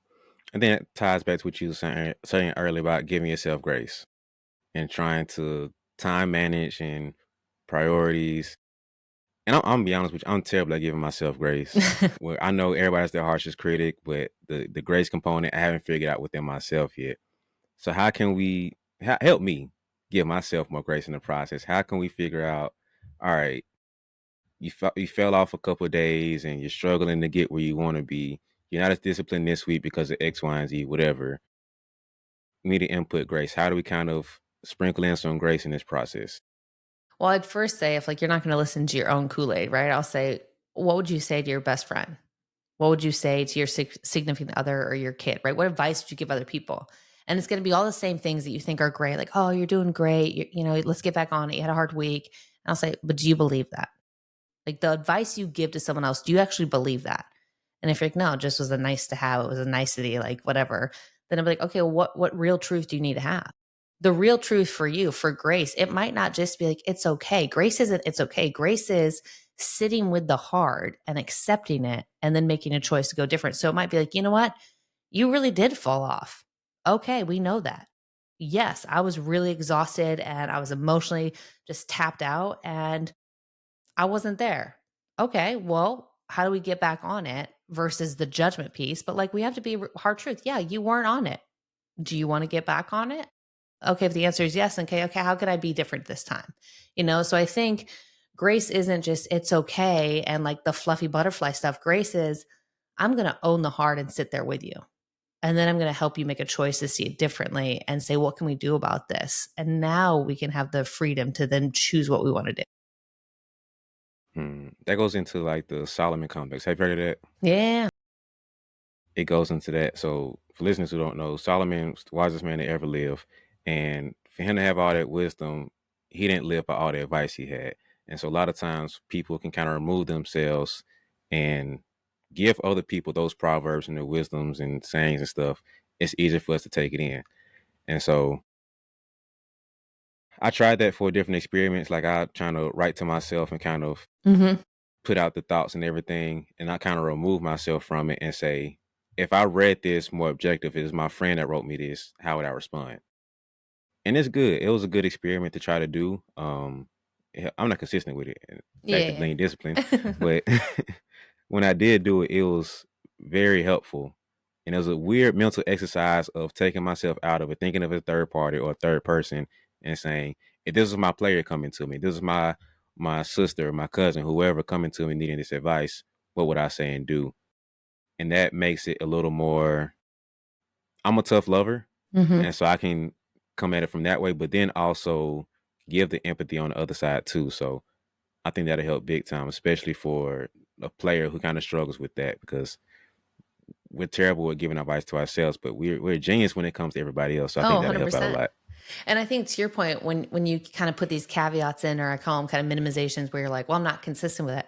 And then it ties back to what you were saying earlier about giving yourself grace and trying to time manage and priorities. And I'm gonna be honest with you, I'm terrible at giving myself grace. Well, I know everybody's their harshest critic, but the grace component I haven't figured out within myself yet. So how can we help me give myself more grace in the process? How can we figure out, all right, you fell off a couple of days and you're struggling to get where you want to be. You're not as disciplined this week because of X, Y, and Z, whatever. We need to input grace. How do we kind of sprinkle in some grace in this process? Well, I'd first say if like you're not going to listen to your own Kool-Aid, right? I'll say, what would you say to your best friend? What would you say to your significant other or your kid, right? What advice would you give other people? And it's going to be all the same things that you think are great, like, oh, you're doing great. Let's get back on it. You had a hard week. And I'll say, but do you believe that? Like the advice you give to someone else, do you actually believe that? And if you're like, no, it just was a nice to have, it was a nicety, like whatever, then I'm like, okay, well, what real truth do you need to have? The real truth for you, for grace, it might not just be like, it's okay. Grace isn't it's okay. Grace is sitting with the hard and accepting it and then making a choice to go different. So it might be like, you know what? You really did fall off. Okay, we know that. Yes, I was really exhausted and I was emotionally just tapped out. And I wasn't there. Okay, well, how do we get back on it versus the judgment piece? But like we have to be hard truth. Yeah, you weren't on it. Do you want to get back on it? Okay, if the answer is yes, okay, how can I be different this time? So I think grace isn't just it's okay and like the fluffy butterfly stuff. Grace is I'm going to own the heart and sit there with you. And then I'm going to help you make a choice to see it differently and say, what can we do about this? And now we can have the freedom to then choose what we want to do. That goes into like the Solomon complex. Have you heard of that? Yeah. It goes into that. So for listeners who don't know, Solomon was the wisest man to ever live. And for him to have all that wisdom, he didn't live by all the advice he had. And so a lot of times people can kind of remove themselves and give other people those proverbs and their wisdoms and sayings and stuff. It's easier for us to take it in. And so I tried that for different experiments. Like I trying to write to myself and kind of Hmm. put out the thoughts and everything. And I kind of remove myself from it and say, if I read this more objective, it is my friend that wrote me this, how would I respond? And it's good. It was a good experiment to try to do. I'm not consistent with it. Back to Yeah. being disciplined, but when I did do it, it was very helpful. And it was a weird mental exercise of taking myself out of it, thinking of a third party or a third person, and saying, if this is my player coming to me, this is my my sister, my cousin, whoever coming to me needing this advice, what would I say and do? And that makes it a little more. I'm a tough lover, Mhm. and so I can come at it from that way, but then also give the empathy on the other side too. So I think that'll help big time, especially for a player who kind of struggles with that because we're terrible at giving advice to ourselves, but we're genius when it comes to everybody else. So I Oh, think that'll help out a 100%. lot. And I think to your point, when you kind of put these caveats in, or I call them kind of minimizations, where you're like, well, I'm not consistent with it.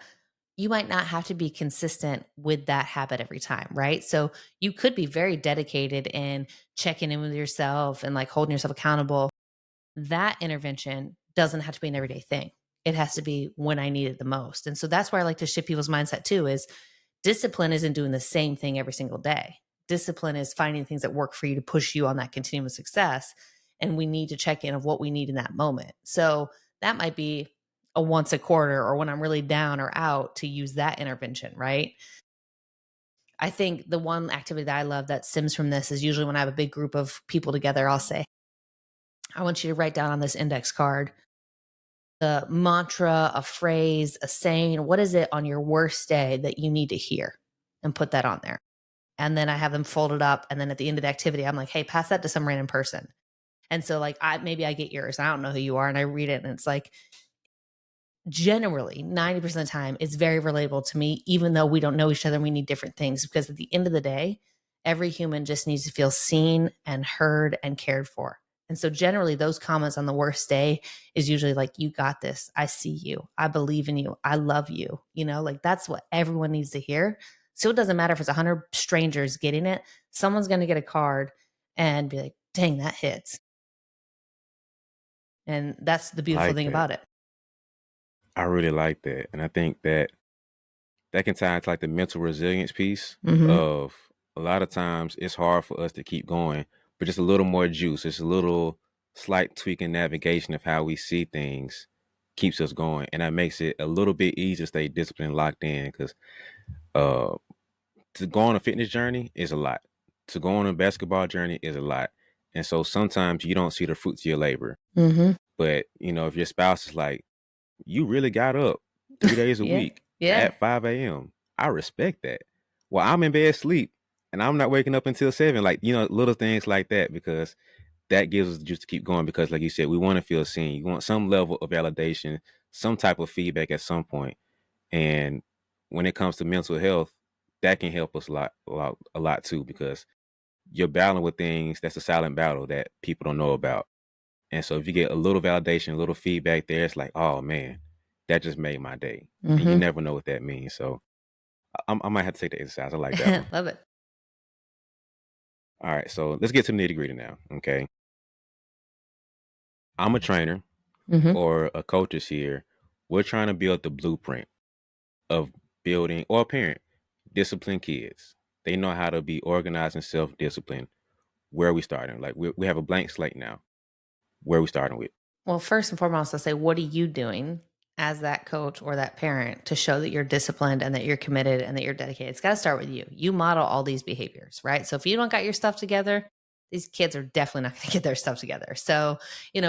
You might not have to be consistent with that habit every time, right? So you could be very dedicated in checking in with yourself and like holding yourself accountable. That intervention doesn't have to be an everyday thing. It has to be when I need it the most. And so that's where I like to shift people's mindset too is discipline isn't doing the same thing every single day. Discipline is finding things that work for you to push you on that continuous success. And we need to check in of what we need in that moment. So that might be a once a quarter or when I'm really down or out to use that intervention, right? I think the one activity that I love that stems from this is usually when I have a big group of people together, I'll say, I want you to write down on this index card the mantra, a phrase, a saying. What is it on your worst day that you need to hear? And put that on there. And then I have them folded up. And then at the end of the activity, I'm like, hey, pass that to some random person. And so like maybe I get yours. I don't know who you are. And I read it and it's like generally 90% of the time it's very relatable to me, even though we don't know each other and we need different things. Because at the end of the day, every human just needs to feel seen and heard and cared for. And so generally those comments on the worst day is usually like, you got this. I see you. I believe in you. I love you. You know, like that's what everyone needs to hear. So it doesn't matter if it's 100 strangers getting it, someone's going to get a card and be like, dang, that hits. And that's the I beautiful like thing that. about it. I really like that. And I think that that can tie into like the mental resilience piece Hmm. of a lot of times it's hard for us to keep going, but just a little more juice, just a little slight tweak in navigation of how we see things keeps us going. And that makes it a little bit easier to stay disciplined and locked in because uh to go on a fitness journey is a lot. To go on a basketball journey is a lot. And so sometimes you don't see the fruits of your labor. Hmm. But if your spouse is like, you really got up 3 days a Yeah. week Yeah. at 5 a.m. I respect that. Well, I'm in bed asleep and I'm not waking up until 7. Like, little things like that because that gives us the juice to keep going because like you said, we want to feel seen. You want some level of validation, some type of feedback at some point. And when it comes to mental health, that can help us a lot too, because you're battling with things that's a silent battle that people don't know about. And so if you get a little validation, a little feedback there, it's like, oh man, that just made my day. And you Hmm. never know what that means. So I might have to take the exercise. I like that one. Love it. All right. So let's get to the nitty gritty now. Okay. I'm a trainer Hmm. or a coach is here. We're trying to build the blueprint of building or a parent disciplined kids. They know how to be organized and self-disciplined. Where are we starting? Like we have a blank slate now. Where are we starting with? Well, first and foremost, I'll say, what are you doing as that coach or that parent to show that you're disciplined and that you're committed and that you're dedicated? It's got to start with you. You model all these behaviors, right? So if you don't got your stuff together, these kids are definitely not going to get their stuff together. So,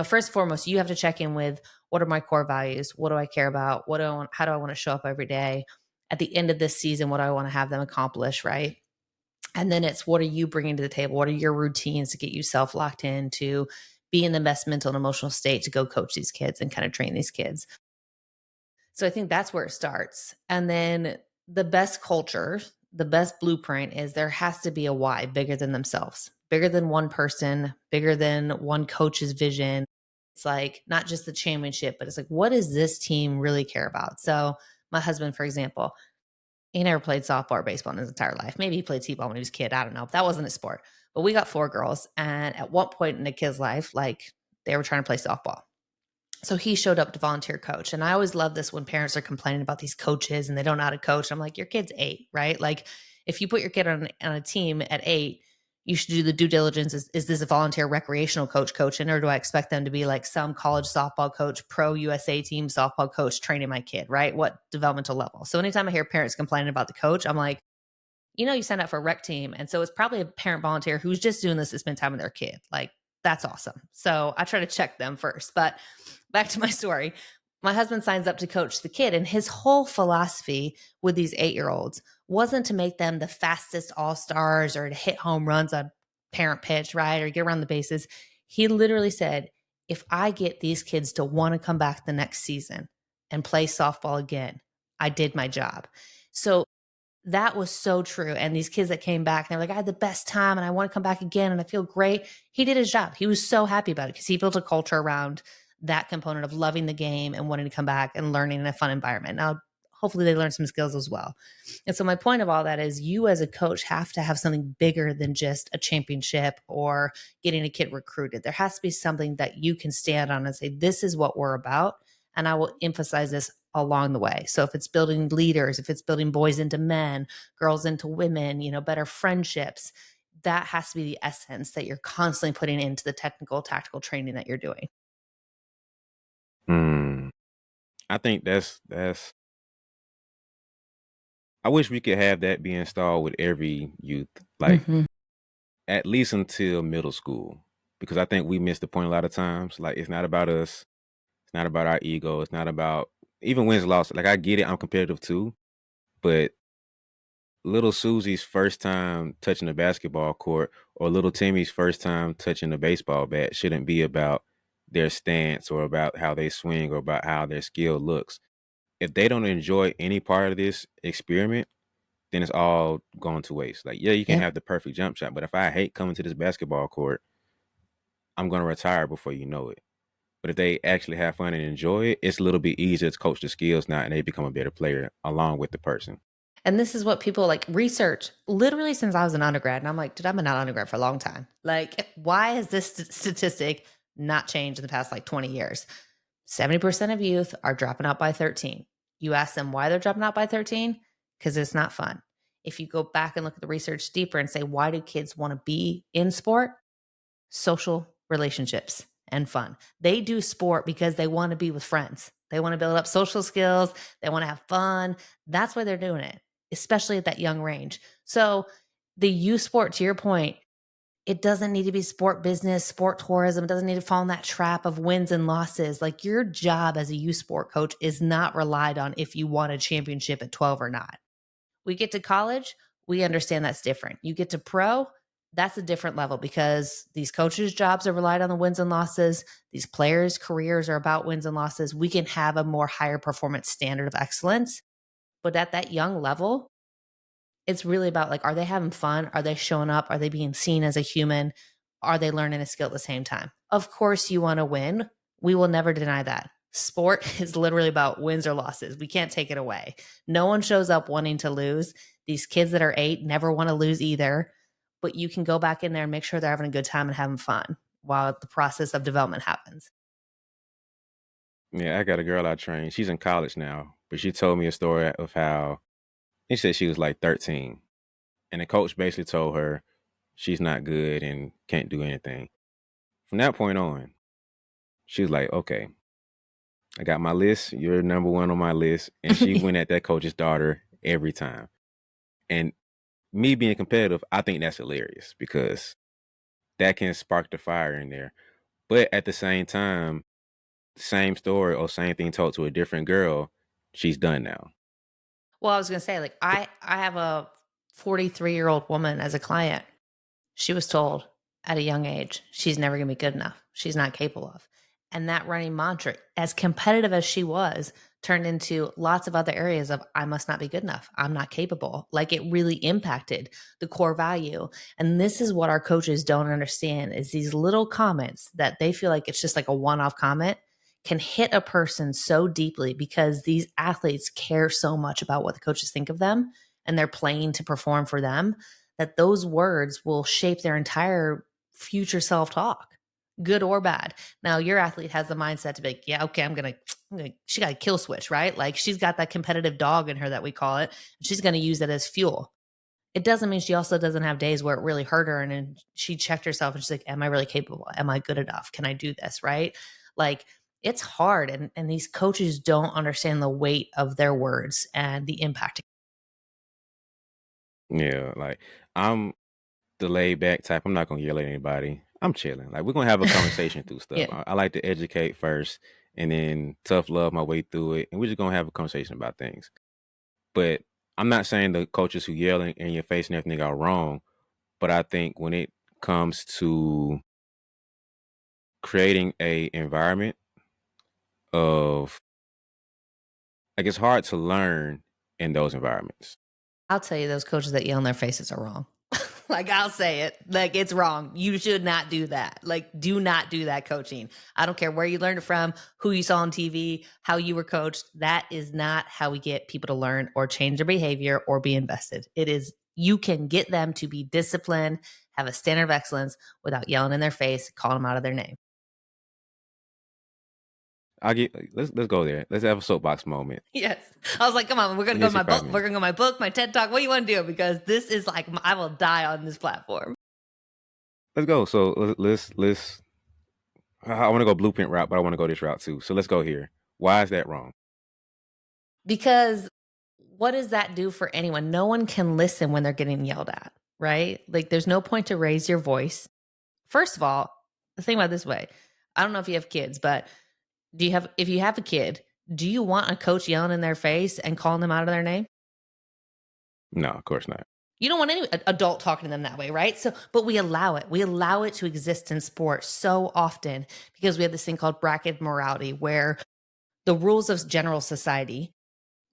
first and foremost, you have to check in with what are my core values? What do I care about? What do I want? How do I want to show up every day? At the end of this season, what do I want to have them accomplish, right? And then it's what are you bringing to the table? What are your routines to get yourself locked in to be in the best mental and emotional state to go coach these kids and kind of train these kids? So I think that's where it starts. And then the best culture, the best blueprint is there has to be a why bigger than themselves, bigger than one person, bigger than one coach's vision. It's like not just the championship, but it's like, what does this team really care about? So, my husband, for example, he never played softball or baseball in his entire life. Maybe he played t-ball when he was a kid. I don't know. That wasn't a sport. But we got 4 girls. And at one point in the kid's life, like they were trying to play softball. So he showed up to volunteer coach. And I always love this when parents are complaining about these coaches and they don't know how to coach. I'm like, your kid's 8, right? Like if you put your kid on a team at 8, you should do the due diligence. Is this a volunteer recreational coach coaching, or do I expect them to be like some college softball coach, pro USA team softball coach training my kid, right? What developmental level? So anytime I hear parents complaining about the coach, I'm like, you signed up for a rec team. And so it's probably a parent volunteer who's just doing this to spend time with their kid. Like, that's awesome. So I try to check them first. But back to my story. My husband signs up to coach the kid, and his whole philosophy with these 8-year-olds wasn't to make them the fastest all-stars or to hit home runs on parent pitch, right? Or get around the bases. He literally said, if I get these kids to want to come back the next season and play softball again, I did my job. So that was so true. And these kids that came back, they're like, I had the best time and I want to come back again and I feel great. He did his job. He was so happy about it because he built a culture around that component of loving the game and wanting to come back and learning in a fun environment. Now, hopefully they learn some skills as well. And so my point of all that is you as a coach have to have something bigger than just a championship or getting a kid recruited. There has to be something that you can stand on and say, this is what we're about. And I will emphasize this along the way. So if it's building leaders, if it's building boys into men, girls into women, better friendships, that has to be the essence that you're constantly putting into the technical, tactical training that you're doing. Mm. I think that's I wish we could have that be installed with every youth, like Mhm. at least until middle school. Because I think we miss the point a lot of times. Like it's not about us, it's not about our ego, it's not about even wins loss. Like I get it, I'm competitive too, but little Susie's first time touching a basketball court or little Timmy's first time touching a baseball bat shouldn't be about their stance or about how they swing or about how their skill looks. If they don't enjoy any part of this experiment, then it's all going to waste. Like, yeah, you can Yep. have the perfect jump shot, but if I hate coming to this basketball court, I'm going to retire before you know it. But if they actually have fun and enjoy it, it's a little bit easier to coach the skills now and they become a better player along with the person. And this is what people like research literally since I was an undergrad. And I'm like, dude, I've been an undergrad for a long time. Like, why has this statistic not changed in the past like 20 years? 70% of youth are dropping out by 13. You ask them why they're dropping out by 13? Because it's not fun. If you go back and look at the research deeper and say, why do kids want to be in sport? Social relationships and fun. They do sport because they want to be with friends. They want to build up social skills. They want to have fun. That's why they're doing it, especially at that young range. So, the youth sport, to your point, it doesn't need to be sport business, sport tourism. It doesn't need to fall in that trap of wins and losses. Like your job as a youth sport coach is not relied on if you won a championship at 12 or not. We get to college, we understand that's different. You get to pro, that's a different level because these coaches' jobs are relied on the wins and losses. These players' careers are about wins and losses. We can have a more higher performance standard of excellence. But at that young level, it's really about like, are they having fun? Are they showing up? Are they being seen as a human? Are they learning a skill at the same time? Of course, you want to win. We will never deny that. Sport is literally about wins or losses. We can't take it away. No one shows up wanting to lose. These kids that are 8 never want to lose either. But you can go back in there and make sure they're having a good time and having fun while the process of development happens. Yeah, I got a girl I train. She's in college now, but she told me a story of how he said she was like 13. And the coach basically told her she's not good and can't do anything. From that point on, she was like, okay, I got my list. You're number one on my list. And she went at that coach's daughter every time. And me being competitive, I think that's hilarious because that can spark the fire in there. But at the same time, same story or same thing told to a different girl, she's done now. Well, I was going to say, like, I have a 43-year-old woman as a client. She was told at a young age, she's never going to be good enough. She's not capable of. And that running mantra, as competitive as she was, turned into lots of other areas of, I must not be good enough. I'm not capable. Like it really impacted the core value. And this is what our coaches don't understand is these little comments that they feel like it's just like a one-off comment can hit a person so deeply because these athletes care so much about what the coaches think of them and they're playing to perform for them that those words will shape their entire future self-talk, good or bad. Now, your athlete has the mindset to be like, yeah, okay, she got a kill switch, right? Like she's got that competitive dog in her that we call it. And she's going to use it as fuel. It doesn't mean she also doesn't have days where it really hurt her and then she checked herself and she's like, am I really capable? Am I good enough? Can I do this? Right? Like it's hard. And these coaches don't understand the weight of their words and the impact. Yeah, like I'm the laid back type. I'm not gonna yell at anybody. I'm chilling. Like we're gonna have a conversation through stuff. Yeah. I like to educate first, and then tough love my way through it, and we're just gonna have a conversation about things. But I'm not saying the coaches who yell in your face and everything are wrong, but I think when it comes to creating a environment of, like, it's hard to learn in those environments. I'll tell you, those coaches that yell in their faces are wrong. Like, I'll say it. Like, it's wrong. You should not do that. Like, do not do that coaching. I don't care where you learned it from, who you saw on TV, how you were coached. That is not how we get people to learn or change their behavior or be invested. It is, you can get them to be disciplined, have a standard of excellence without yelling in their face, calling them out of their name. I'll get let's go there. Let's have a soapbox moment. Yes. I was like, come on, we're going to go to Here's your my book. 5 minutes. We're going to go to my book, my TED talk. What do you want to do? Because this is like, I will die on this platform. Let's go. So let's I want to go blueprint route, but I want to go this route too. So let's go here. Why is that wrong? Because what does that do for anyone? No one can listen when they're getting yelled at, right? Like, there's no point to raise your voice. First of all, think about it this way. I don't know if you have kids, but if you have a kid, do you want a coach yelling in their face and calling them out of their name? No, of course not. You don't want any adult talking to them that way, right? So, but we allow it. We allow it to exist in sports so often because we have this thing called bracket morality where the rules of general society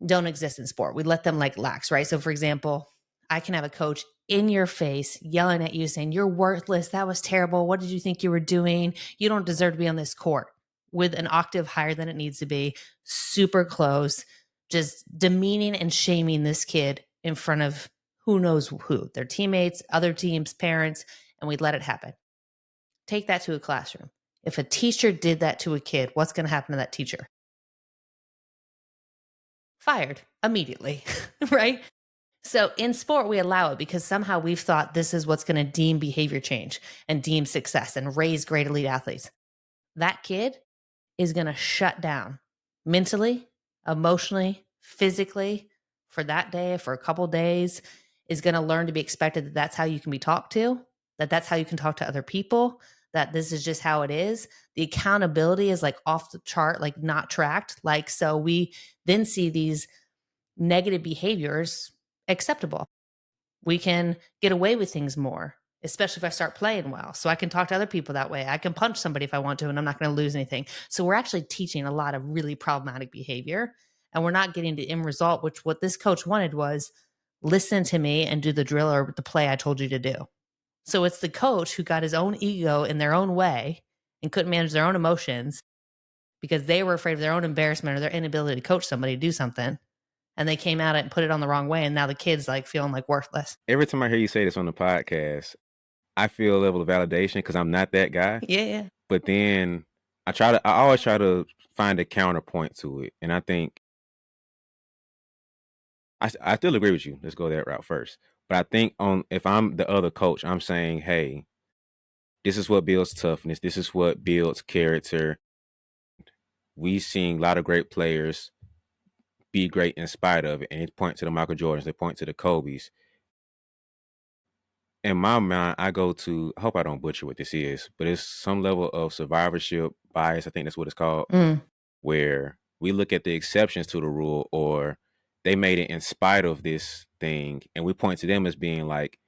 don't exist in sport. We let them like lax, right? So, for example, I can have a coach in your face yelling at you saying, "You're worthless. That was terrible. What did you think you were doing? You don't deserve to be on this court," with an octave higher than it needs to be, super close, just demeaning and shaming this kid in front of who knows who, their teammates, other teams, parents, and we let it happen. Take that to a classroom. If a teacher did that to a kid, what's going to happen to that teacher? Fired immediately, right? So in sport, we allow it because somehow we've thought this is what's going to deem behavior change and deem success and raise great elite athletes. That kid is going to shut down mentally, emotionally, physically for that day, for a couple days, is going to learn to be expected that that's how you can be talked to, that that's how you can talk to other people, that this is just how it is. The accountability is like off the chart, like not tracked. Like, so we then see these negative behaviors acceptable. We can get away with things more, especially if I start playing well. So I can talk to other people that way. I can punch somebody if I want to, and I'm not going to lose anything. So we're actually teaching a lot of really problematic behavior, and we're not getting the end result, which what this coach wanted was listen to me and do the drill or the play I told you to do. So it's the coach who got his own ego in their own way and couldn't manage their own emotions because they were afraid of their own embarrassment or their inability to coach somebody to do something. And they came at it and put it on the wrong way. And now the kid's like feeling like worthless. Every time I hear you say this on the podcast, I feel a level of validation because I'm not that guy. Yeah, yeah. But then I always try to find a counterpoint to it. And I think I still agree with you. Let's go that route first. But I think if I'm the other coach, I'm saying, hey, this is what builds toughness. This is what builds character. We've seen a lot of great players be great in spite of it. And they point to the Michael Jordans, they point to the Kobe's. In my mind, I go to, I hope I don't butcher what this is, but it's some level of survivorship bias. I think that's what it's called, Mm. where we look at the exceptions to the rule or they made it in spite of this thing. And we point to them as being like,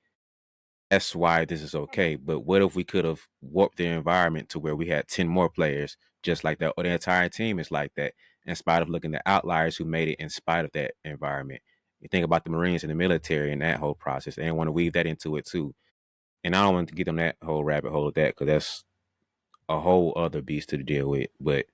that's why this is okay. But what if we could have warped the environment to where we had 10 more players just like that, or the entire team is like that, in spite of looking at outliers who made it in spite of that environment? You think about the Marines and the military and that whole process. They didn't want to weave that into it too. And I don't want to get on that whole rabbit hole of that because that's a whole other beast to deal with. But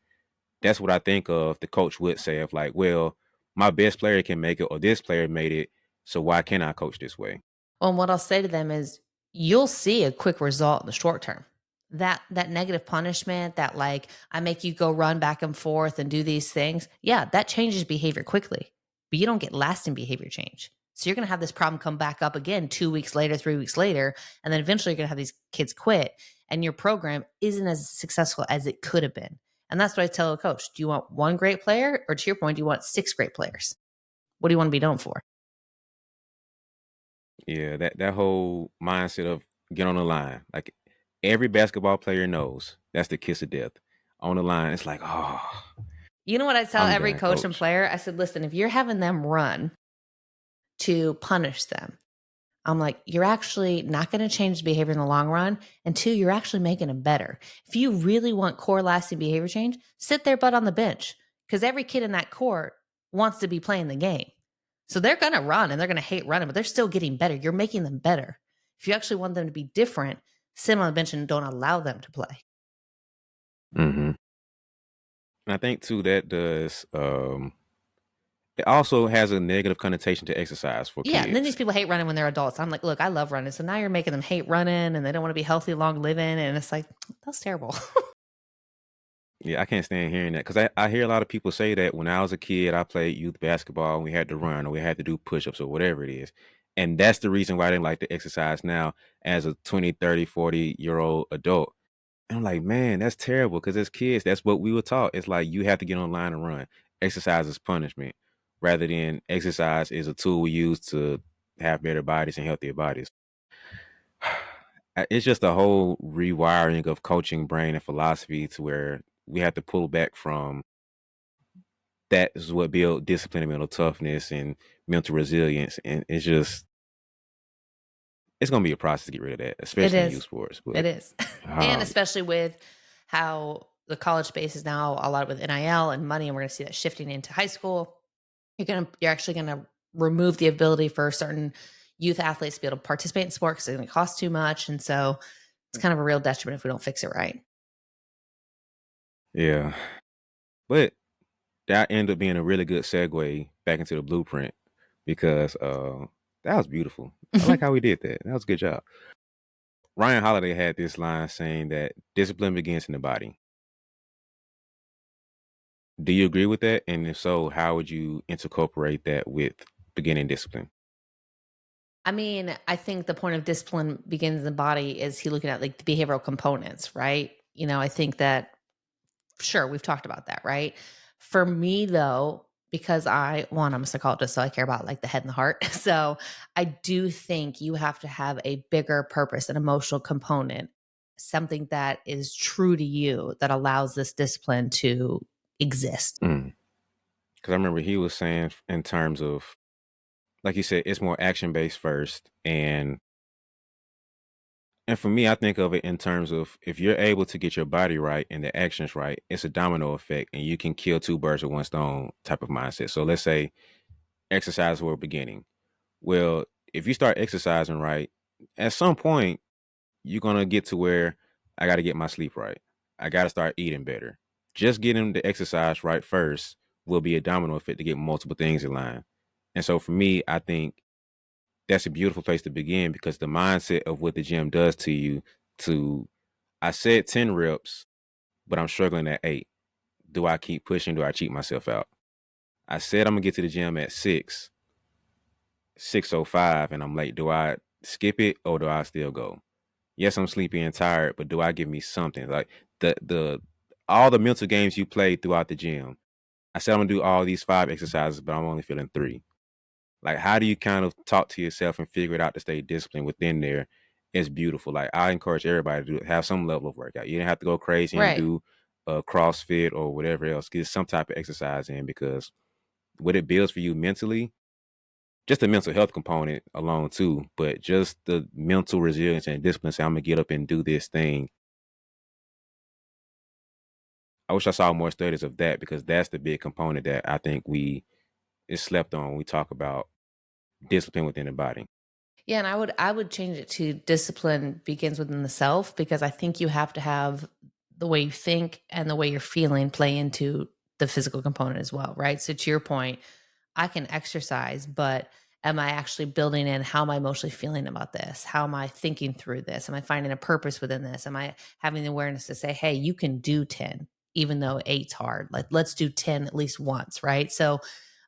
that's what I think of. The coach would say of like, well, my best player can make it, or this player made it, so why can't I coach this way? Well, and what I'll say to them is you'll see a quick result in the short term. That negative punishment, that like I make you go run back and forth and do these things, yeah, that changes behavior quickly. But you don't get lasting behavior change. So you're going to have this problem come back up again 2 weeks later, 3 weeks later, and then eventually you're going to have these kids quit and your program isn't as successful as it could have been. And that's what I tell a coach. Do you want one great player, or to your point, do you want 6 great players? What do you want to be known for? Yeah, that whole mindset of get on the line. Like every basketball player knows that's the kiss of death. on the line. It's like, oh, You know what I tell I'm every done, coach and coach. player? I said, listen, if you're having them run to punish them, I'm like, you're actually not going to change the behavior in the long run. And two, you're actually making them better. If you really want core lasting behavior change, sit their butt on the bench because every kid in that court wants to be playing the game. So they're going to run and they're going to hate running, but they're still getting better. You're making them better. If you actually want them to be different, sit them on the bench and don't allow them to play. Hmm. And I think too that does it also has a negative connotation to exercise for Yeah. And then these kids. people hate running when they're adults. I'm like, look, I love running. So now you're making them hate running and they don't want to be healthy, long living. And it's like, that's terrible. Yeah, I can't stand hearing that because I hear a lot of people say that when I was a kid, I played youth basketball and we had to run or we had to do push ups or whatever it is. And that's the reason why I didn't like to exercise now as a 20, 30, 40-year-old adult. And I'm like, man, that's terrible because as kids, that's what we were taught. It's like you have to get online and run. Exercise is punishment rather than exercise is a tool we use to have better bodies and healthier bodies. It's just a whole rewiring of coaching brain and philosophy to where we have to pull back from that is what build discipline and mental toughness and mental resilience. And it's gonna be a process to get rid of that, It especially in youth is. sports. It But is. And um, especially with how the college space is now a lot with NIL and money, and we're gonna see that shifting into high school. You're actually gonna remove the ability for certain youth athletes to be able to participate in sport because it's gonna cost too much. And so it's kind of a real detriment if we don't fix it right. yeah. But that ended up being a really good segue back into the blueprint because that was beautiful. I like how we did that. That was a good job. Ryan Holiday had this line saying that discipline begins in the body. Do you agree with that? And if so, how would you incorporate that with beginning discipline? I mean, I think the point of discipline begins in the body is he looking at like the behavioral components, right? I think that sure, we've talked about that, right? For me though, because I'm a psychologist, so I care about like the head and the heart. So I do think you have to have a bigger purpose, an emotional component, something that is true to you that allows this discipline to exist. Because I remember he was saying in terms of, like you said, it's more action based first, and for me, I think of it in terms of if you're able to get your body right and the actions right, it's a domino effect, and you can kill two birds with one stone type of mindset. So let's say exercise were beginning. Well, if you start exercising right, at some point you're gonna get to where I got to get my sleep right. I got to start eating better. Just getting the exercise right first will be a domino effect to get multiple things in line. And so for me, I think that's a beautiful place to begin because the mindset of what the gym does to you to I said 10 reps, but I'm struggling at 8. Do I keep pushing? Do I cheat myself out? I said I'm gonna get to the gym at 6:05 and I'm late. Do I skip it or do I still go? Yes, I'm sleepy and tired, but do I give me something? Like the all the mental games you played throughout the gym. I said I'm gonna do all these 5 exercises, but I'm only feeling 3. Like, how do you kind of talk to yourself and figure it out to stay disciplined within there? It's beautiful. Like, I encourage everybody to have some level of workout. You don't have to go crazy and Right. do CrossFit or whatever else. Get some type of exercise in because what it builds for you mentally, just the mental health component alone too, but just the mental resilience and discipline. Say, I'm gonna get up and do this thing. I wish I saw more studies of that because that's the big component that I think we is slept on when we talk about discipline within the body. Yeah, and I would change it to discipline begins within the self because I think you have to have the way you think and the way you're feeling play into the physical component as well, right? So to your point, I can exercise, but am I actually building in how am I emotionally feeling about this? How am I thinking through this? Am I finding a purpose within this? Am I having the awareness to say, hey, you can do 10, even though eight's hard? Like, let's do 10 at least once, right? So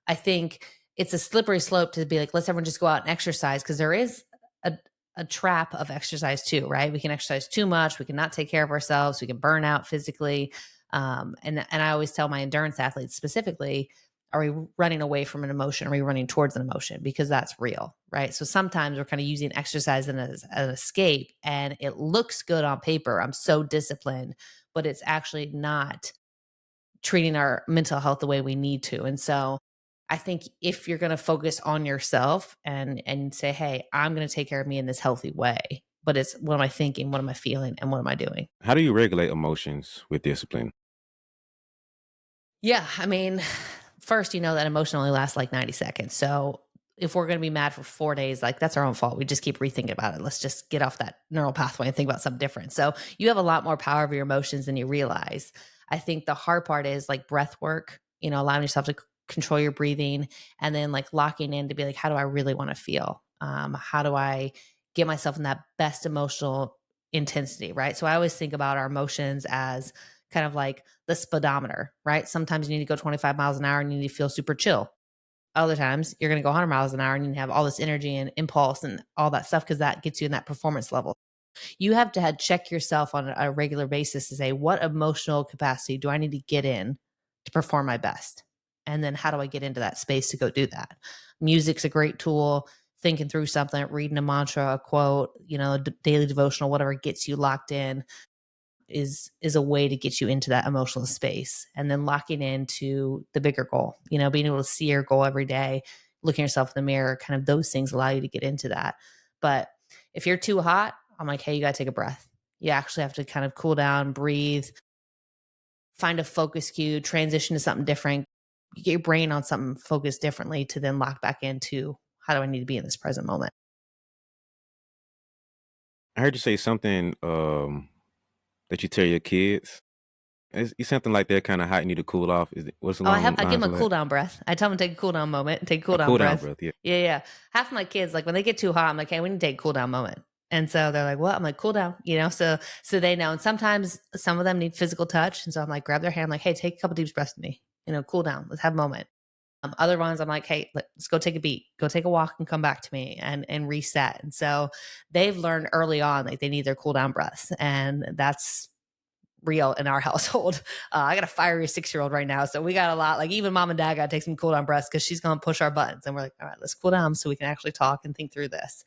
I think it's a slippery slope to be like, let's everyone just go out and exercise because there is a, a trap of exercise too, right? We can exercise too much. We can not take care of ourselves. We can burn out physically. And I always tell my endurance athletes specifically, Are we running away from an emotion? Are we running towards an emotion? Because that's real, right? So sometimes we're kind of using exercise as an escape and it looks good on paper. I'm so disciplined, but it's actually not treating our mental health the way we need to. And so I think if you're going to focus on yourself and say, "Hey, I'm going to take care of me in this healthy way." But it's what am I thinking? What am I feeling? And what am I doing? How do you regulate emotions with discipline? Yeah, I mean, first, you know that emotion only lasts like 90 seconds. So if we're going to be mad for 4 days, like that's our own fault. We just keep rethinking about it. Let's just get off that neural pathway and think about something different. So you have a lot more power over your emotions than you realize. I think the hard part is like breath work, allowing yourself to control your breathing and then like locking in to be like, how do I really want to feel? How do I get myself in that best emotional intensity? Right. So I always think about our emotions as kind of like the speedometer, right? Sometimes you need to go 25 miles an hour and you need to feel super chill. Other times you're going to go 100 miles an hour and you have all this energy and impulse and all that stuff because that gets you in that performance level. You have to check yourself on a regular basis to say, what emotional capacity do I need to get in to perform my best? And then how do I get into that space to go do that? Music's a great tool. Thinking through something, reading a mantra, a quote, daily devotional, whatever gets you locked in is a way to get you into that emotional space and then locking into the bigger goal, being able to see your goal every day, looking yourself in the mirror, kind of those things allow you to get into that. But if you're too hot, I'm like, hey, you got to take a breath. You actually have to kind of cool down, breathe, find a focus cue, transition to something different, get your brain on something focused differently to then lock back into how do I need to be in this present moment. I heard you say something that you tell your kids. It's something like they're kind of hot and need to cool off. What's Oh, along the I give lines them of a that? cool down breath. I tell them to take a cool down moment, take a cool A down cool down breath. breath. Yeah. Yeah, yeah. Half of my kids, like when they get too hot, I'm like, hey, we need to take a cool down moment. And so they're like, what? I'm like, cool down, so they know. And sometimes some of them need physical touch. And so I'm like, grab their hand, like, hey, take a couple deep breaths with me, cool down. Let's have a moment. Other ones, I'm like, hey, let's go take a beat, go take a walk and come back to me and reset. And so they've learned early on, like they need their cool down breaths. And that's real in our household. I got a fiery 6-year-old right now. So we got a lot, like even mom and dad got to take some cool down breaths because she's going to push our buttons. And we're like, all right, let's cool down so we can actually talk and think through this.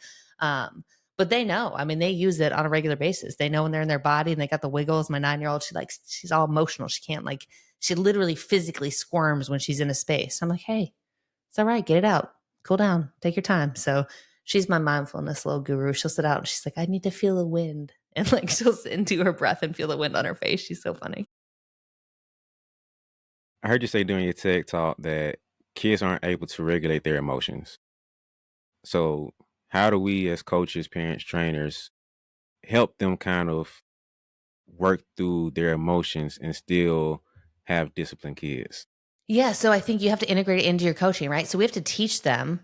But they know, I mean, they use it on a regular basis. They know when they're in their body and they got the wiggles. My 9-year-old, she's all emotional. She can't she literally physically squirms when she's in a space. I'm like, hey, it's all right. Get it out. Cool down. Take your time. So she's my mindfulness little guru. She'll sit out and she's like, I need to feel the wind. And like she'll sit into her breath and feel the wind on her face. She's so funny. I heard you say during your TED talk that kids aren't able to regulate their emotions. So, how do we as coaches, parents, trainers help them kind of work through their emotions and still have disciplined kids? Yeah. So I think you have to integrate it into your coaching, right? So we have to teach them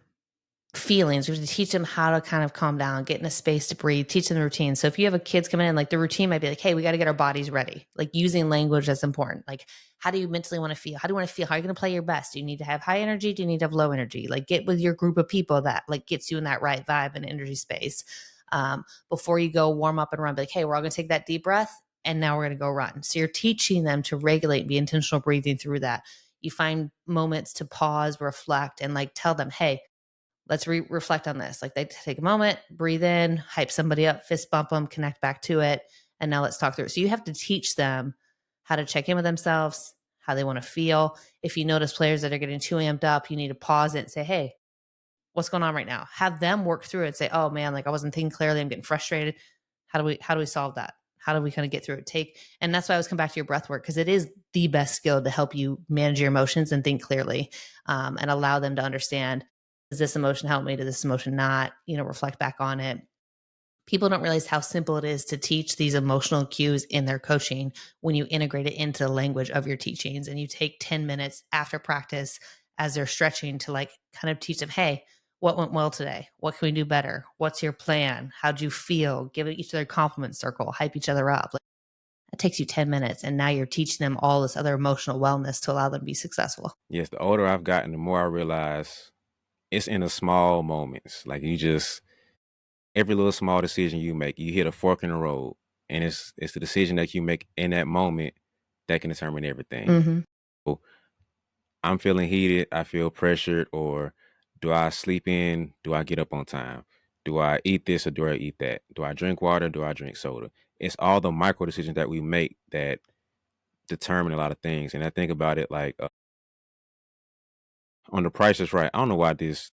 feelings. We have to teach them how to kind of calm down, get in a space to breathe, teach them the routine. So if you have a kids coming in, like the routine might be like, hey, we got to get our bodies ready. Like using language that's important. Like, how do you mentally want to feel? How do you want to feel? How are you going to play your best? Do you need to have high energy? Do you need to have low energy? Like get with your group of people that like gets you in that right vibe and energy space. Before you go warm up and run, be like, hey, we're all going to take that deep breath. And now we're going to go run. So you're teaching them to regulate and be intentional breathing through that. You find moments to pause, reflect, and like tell them, hey, let's reflect on this. Like they take a moment, breathe in, hype somebody up, fist bump them, connect back to it. And now let's talk through it. So you have to teach them how to check in with themselves, how they want to feel. If you notice players that are getting too amped up, you need to pause it and say, hey, what's going on right now? Have them work through it and say, oh man, like I wasn't thinking clearly. I'm getting frustrated. How do we solve that? How do we kind of get through it? And that's why I always come back to your breath work because it is the best skill to help you manage your emotions and think clearly and allow them to understand, does this emotion help me? Does this emotion not, reflect back on it? People don't realize how simple it is to teach these emotional cues in their coaching when you integrate it into the language of your teachings and you take 10 minutes after practice as they're stretching to like kind of teach them, hey, what went well today? What can we do better? What's your plan? How'd you feel? Give each other a compliment circle, hype each other up. Like, it takes you 10 minutes and now you're teaching them all this other emotional wellness to allow them to be successful. Yes, the older I've gotten, the more I realize it's in the small moments. Like you just every little small decision you make, you hit a fork in the road, and it's the decision that you make in that moment that can determine everything. Mm-hmm. So I'm feeling heated, I feel pressured, or do I sleep in? Do I get up on time? Do I eat this or do I eat that? Do I drink water? Do I drink soda? It's all the micro decisions that we make that determine a lot of things. And I think about it like on The Price is Right. I don't know why this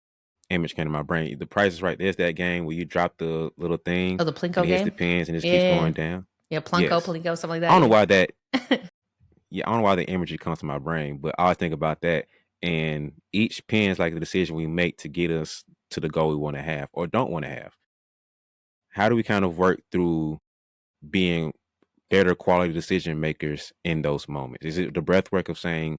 image came to my brain. The Price is Right. There's that game where you drop the little thing Oh, the and Plinko it hits the game? pins and it just keeps Yeah. going down. Yeah, Plunko, Yes. Plinko, something like I that, don't know yeah. why that. Yeah, I don't know why the imagery comes to my brain, but I always think about that. And each pin is like the decision we make to get us to the goal we want to have or don't want to have. How do we kind of work through being better quality decision makers in those moments? Is it the breath work of saying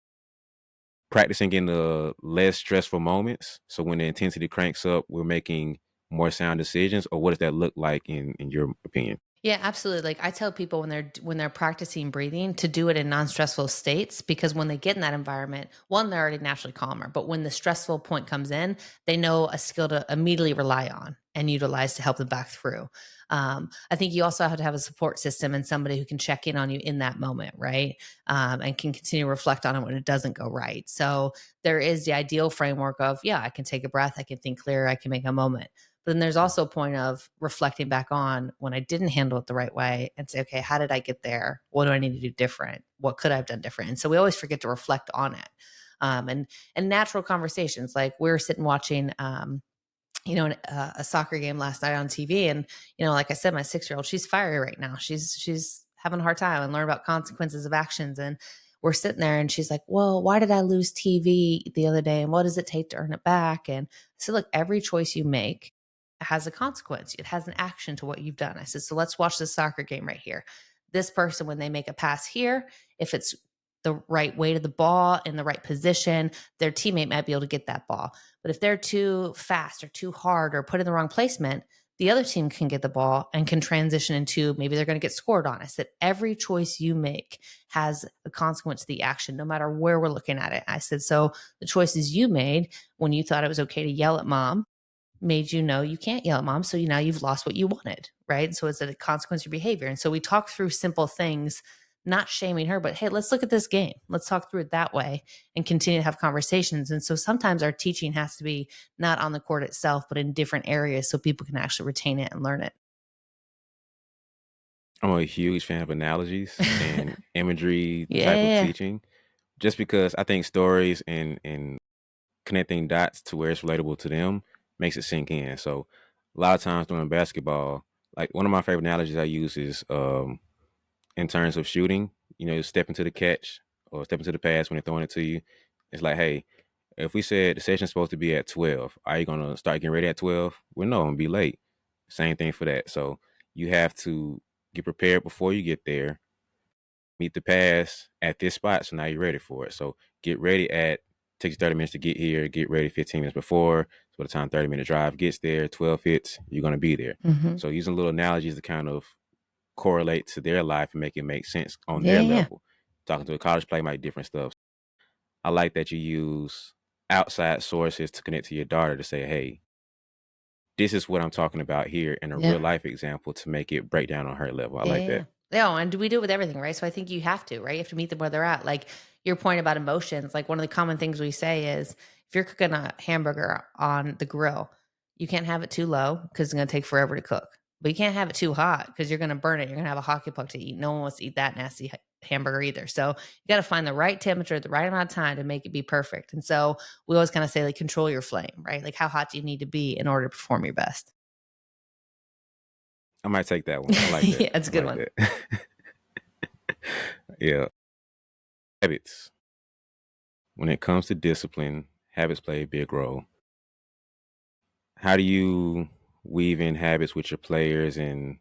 practicing in the less stressful moments? So when the intensity cranks up, we're making more sound decisions, or what does that look like in your opinion? Yeah, absolutely. Like I tell people when they're practicing breathing to do it in non-stressful states because when they get in that environment, one, they're already naturally calmer, but when the stressful point comes in, they know a skill to immediately rely on and utilize to help them back through. I think you also have to have a support system and somebody who can check in on you in that moment, right? And can continue to reflect on it when it doesn't go right. So there is the ideal framework of, yeah, I can take a breath, I can think clear, I can make a moment. But then there's also a point of reflecting back on when I didn't handle it the right way and say, okay, how did I get there? What do I need to do different? What could I have done different? And so we always forget to reflect on it. And natural conversations like we are sitting watching a soccer game last night on TV. And, like I said, my 6-year-old, she's fiery right now. She's having a hard time and learn about consequences of actions. And we're sitting there and she's like, well, why did I lose TV the other day? And what does it take to earn it back? And I said, look, every choice you make has a consequence. It has an action to what you've done. I said, so let's watch this soccer game right here. This person, when they make a pass here, if it's the right way to the ball in the right position, their teammate might be able to get that ball. But if they're too fast or too hard or put in the wrong placement, the other team can get the ball and can transition into maybe they're going to get scored on. I said, every choice you make has a consequence to the action, no matter where we're looking at it. I said, so the choices you made when you thought it was okay to yell at mom made you know you can't yell at mom. So now you've lost what you wanted, right? So it's a consequence of your behavior. And so we talk through simple things, not shaming her, but hey, let's look at this game. Let's talk through it that way and continue to have conversations. And so sometimes our teaching has to be not on the court itself, but in different areas so people can actually retain it and learn it. I'm a huge fan of analogies and imagery type of Yeah. teaching, just because I think stories and connecting dots to where it's relatable to them makes it sink in. So a lot of times during basketball, like one of my favorite analogies I use is in terms of shooting, step into the catch or step into the pass when they're throwing it to you. It's like, hey, if we said the session's supposed to be at 12, are you gonna start getting ready at 12? Well, no, I'm gonna be late. Same thing for that. So you have to get prepared before you get there, meet the pass at this spot. So now you're ready for it. So get ready at takes you 30 minutes to get here, get ready 15 minutes before. So by the time 30-minute drive gets there, 12 hits, you're gonna be there. Hmm. So using little analogies to kind of correlate to their life and make it make sense on their Yeah. level. Talking to a college play might be different stuff. I like that you use outside sources to connect to your daughter to say, hey, this is what I'm talking about here in a real Yeah. life example to make it break down on her level. I Yeah, like yeah, that. yeah. No, and we do it with everything, right? So I think you have to, right? You have to meet them where they're at. Like your point about emotions, like one of the common things we say is if you're cooking a hamburger on the grill, you can't have it too low because it's going to take forever to cook. But you can't have it too hot because you're going to burn it. You're going to have a hockey puck to eat. No one wants to eat that nasty hamburger either. So you got to find the right temperature, the right amount of time to make it be perfect. And so we always kind of say, like, control your flame, right? Like, how hot do you need to be in order to perform your best? I might take that one. I like that. Yeah, it's a I good like one. that. Yeah. Habits. When it comes to discipline, habits play a big role. How do you weave in habits with your players and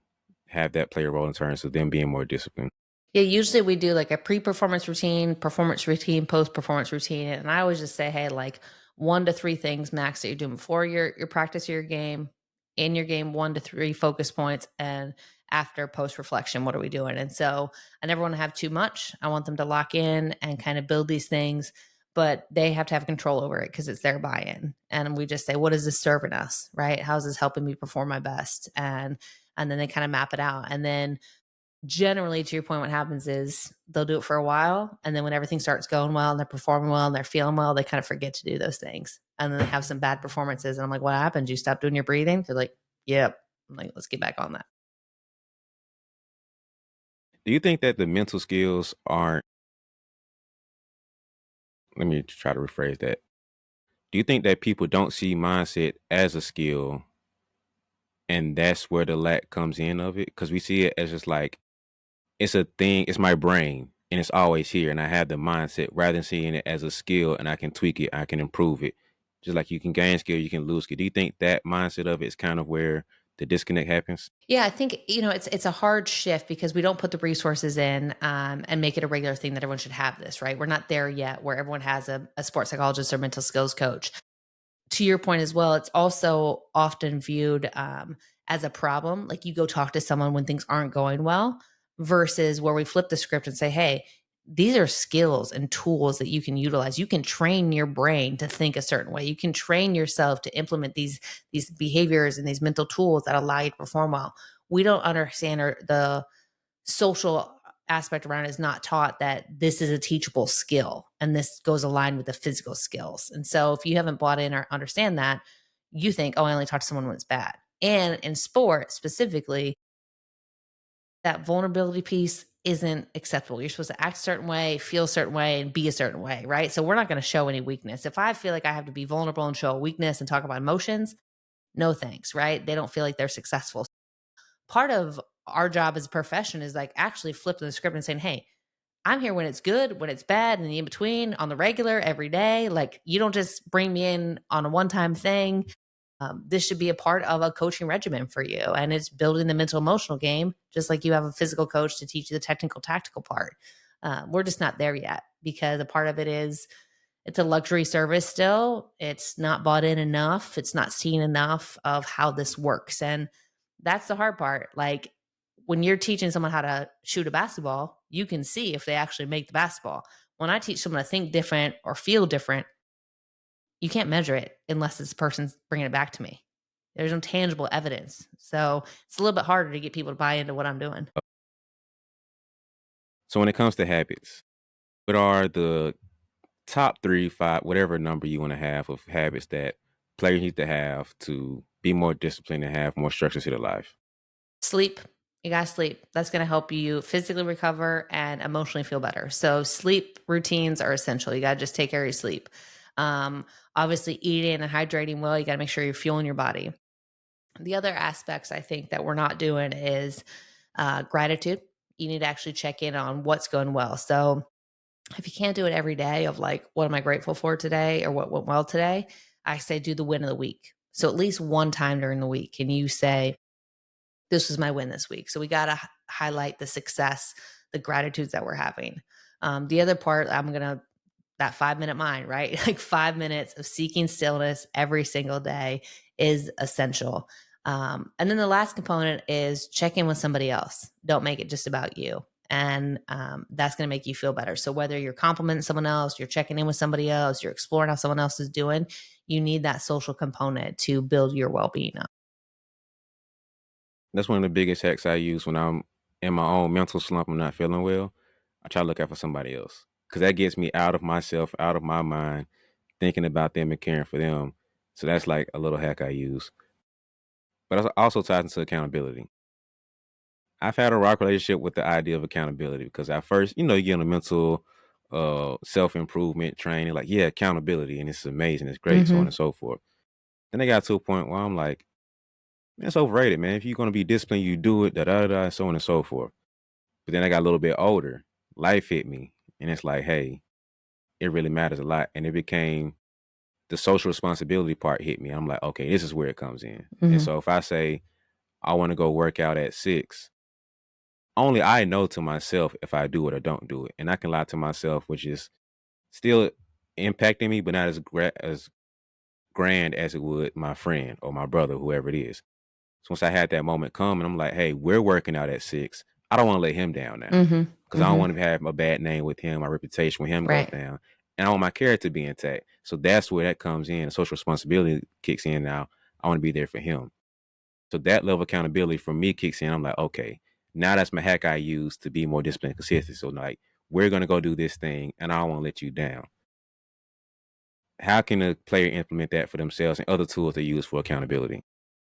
have that play a role in terms of them being more disciplined? Yeah, usually we do like a performance routine, post performance routine. And I always just say, hey, like 1 to 3 things max that you're doing before your practice of your game, in your game, 1 to 3 focus points, and after post reflection, what are we doing? And so I never want to have too much. I want them to lock in and kind of build these things, but they have to have control over it because it's their buy in. And we just say, what is this serving us? Right? How is this helping me perform my best? And then they kind of map it out. And then Generally, to your point, what happens is they'll do it for a while, and then when everything starts going well and they're performing well and they're feeling well, they kind of forget to do those things. And then they have some bad performances. And I'm like, what happened? You stop doing your breathing? They're like, yep. I'm like, let's get back on that. Do you think that the mental skills aren't, let me try to rephrase that. Do you think that people don't see mindset as a skill and that's where the lack comes in of it? Because we see it as just like, it's a thing, it's my brain and it's always here and I have the mindset rather than seeing it as a skill and I can tweak it, I can improve it. Just like you can gain skill, you can lose skill. Do you think that mindset of it is kind of where the disconnect happens? Yeah, I think it's a hard shift because we don't put the resources in and make it a regular thing that everyone should have this, right? We're not there yet where everyone has a sports psychologist or mental skills coach. To your point as well, it's also often viewed as a problem. Like you go talk to someone when things aren't going well, versus where we flip the script and say, hey, these are skills and tools that you can utilize. You can train your brain to think a certain way. You can train yourself to implement these behaviors and these mental tools that allow you to perform well. We don't understand the social aspect around it is not taught that this is a teachable skill and this goes aligned with the physical skills. And so if you haven't bought in or understand that, you think, oh, I only talk to someone when it's bad. And in sport specifically, that vulnerability piece isn't acceptable. You're supposed to act a certain way, feel a certain way, and be a certain way, right? So we're not going to show any weakness. If I feel like I have to be vulnerable and show a weakness and talk about emotions, no thanks, right? They don't feel like they're successful. Part of our job as a profession is like actually flipping the script and saying, hey, I'm here when it's good, when it's bad, and the in between, on the regular, every day. Like, you don't just bring me in on a one time thing. This should be a part of a coaching regimen for you. And it's building the mental emotional game, just like you have a physical coach to teach you the technical tactical part. We're just not there yet because a part of it is it's a luxury service still. It's not bought in enough. It's not seen enough of how this works. And that's the hard part. Like when you're teaching someone how to shoot a basketball, you can see if they actually make the basketball. When I teach someone to think different or feel different, you can't measure it unless this person's bringing it back to me. There's no tangible evidence. So it's a little bit harder to get people to buy into what I'm doing. So when it comes to habits, what are the top 3, 5, whatever number you want to have of habits that players need to have to be more disciplined and have more structure to their life? Sleep. You got to sleep. That's going to help you physically recover and emotionally feel better. So, sleep routines are essential. You got to just take care of your sleep. Um, Obviously, eating and hydrating well, you got to make sure you're fueling your body. The other aspects I think that we're not doing is gratitude. You need to actually check in on what's going well. So, if you can't do it every day, of like, what am I grateful for today or what went well today? I say do the win of the week. So, at least one time during the week, can you say, this was my win this week. So we got to highlight the success, the gratitudes that we're having. The other part, that 5 minute mind, right? Like 5 minutes of seeking stillness every single day is essential. And then the last component is check in with somebody else. Don't make it just about you. And that's going to make you feel better. So whether you're complimenting someone else, you're checking in with somebody else, you're exploring how someone else is doing, you need that social component to build your well being up. That's one of the biggest hacks I use when I'm in my own mental slump. I'm not feeling well. I try to look out for somebody else because that gets me out of myself, out of my mind, thinking about them and caring for them. So that's like a little hack I use. But it also ties into accountability. I've had a rock relationship with the idea of accountability because at first, you get on a mental self improvement training, like, yeah, accountability, and it's amazing, it's great, so on Mm-hmm. and so forth. Then they got to a point where I'm like, man, it's overrated, man. If you're gonna be disciplined, you do it, da da da, so on and so forth. But then I got a little bit older, life hit me, and it's like, hey, it really matters a lot. And it became the social responsibility part hit me. I'm like, okay, this is where it comes in. And Mm-hmm. so if I say I want to go work out at 6, only I know to myself if I do it or don't do it. And I can lie to myself, which is still impacting me, but not as grand as it would my friend or my brother, whoever it is. So once I had that moment come and I'm like, hey, we're working out at 6. I don't want to let him down now Mm-hmm. because I don't Mm-hmm. want to have a bad name with him, my reputation with him goes Right. down. And I want my character to be intact. So that's where that comes in. Social responsibility kicks in now. I want to be there for him. So that level of accountability for me kicks in. I'm like, okay, Now that's my hack I use to be more disciplined and consistent. So like, we're gonna go do this thing, and I don't want to let you down. How can a player implement that for themselves and other tools they use for accountability?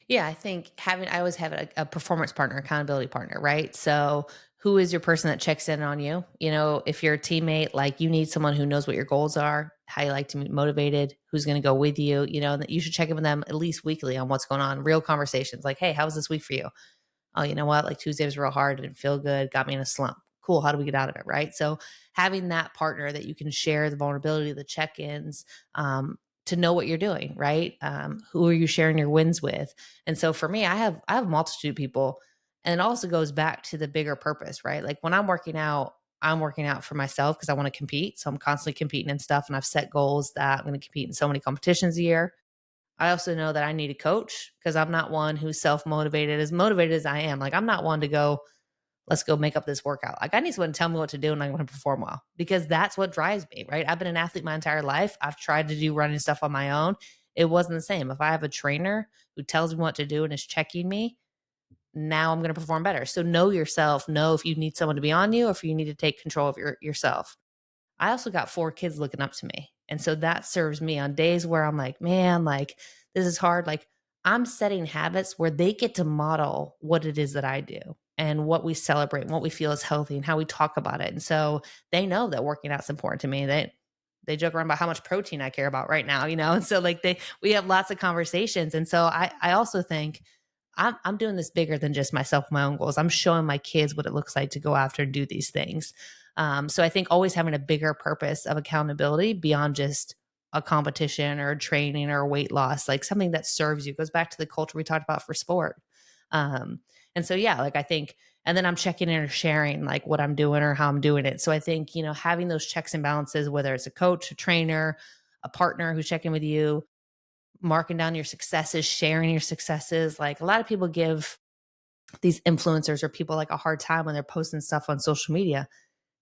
Yeah, I think I always have a performance partner, accountability partner, right? So, who is your person that checks in on you? You know, if you're a teammate, like you need someone who knows what your goals are, how you like to be motivated, who's going to go with you. You know, that you should check in with them at least weekly on what's going on, real conversations. Like, hey, how was this week for you? Oh, you know what? Like Tuesday was real hard, didn't feel good, got me in a slump. Cool. How do we get out of it? Right. So having that partner that you can share the vulnerability, the check-ins, to know what you're doing, right? Who are you sharing your wins with? And so for me, I have a multitude of people. And it also goes back to the bigger purpose, right? Like when I'm working out for myself because I want to compete. So I'm constantly competing and stuff. And I've set goals that I'm going to compete in so many competitions a year. I also know that I need a coach because I'm not one who's self motivated as I am. Like, I'm not one to go, let's go make up this workout. Like, I need someone to tell me what to do and I'm going to perform well because that's what drives me, right? I've been an athlete my entire life. I've tried to do running stuff on my own. It wasn't the same. If I have a trainer who tells me what to do and is checking me, now I'm going to perform better. So know yourself, know if you need someone to be on you or if you need to take control of yourself. I also got 4 kids looking up to me. And so that serves me on days where I'm like, man, like this is hard. Like I'm setting habits where they get to model what it is that I do and what we celebrate and what we feel is healthy and how we talk about it. And so they know that working out's important to me. They joke around about how much protein I care about right now, you know? And so like we have lots of conversations. And so I also think I'm doing this bigger than just myself, my own goals. I'm showing my kids what it looks like to go after and do these things. So I think always having a bigger purpose of accountability beyond just a competition or a training or a weight loss, like something that serves you, goes back to the culture we talked about for sport. And so, yeah, like I think, and then I'm checking in or sharing like what I'm doing or how I'm doing it. So I think, you know, having those checks and balances, whether it's a coach, a trainer, a partner who's checking with you, marking down your successes, sharing your successes. Like a lot of people give these influencers or people like a hard time when they're posting stuff on social media.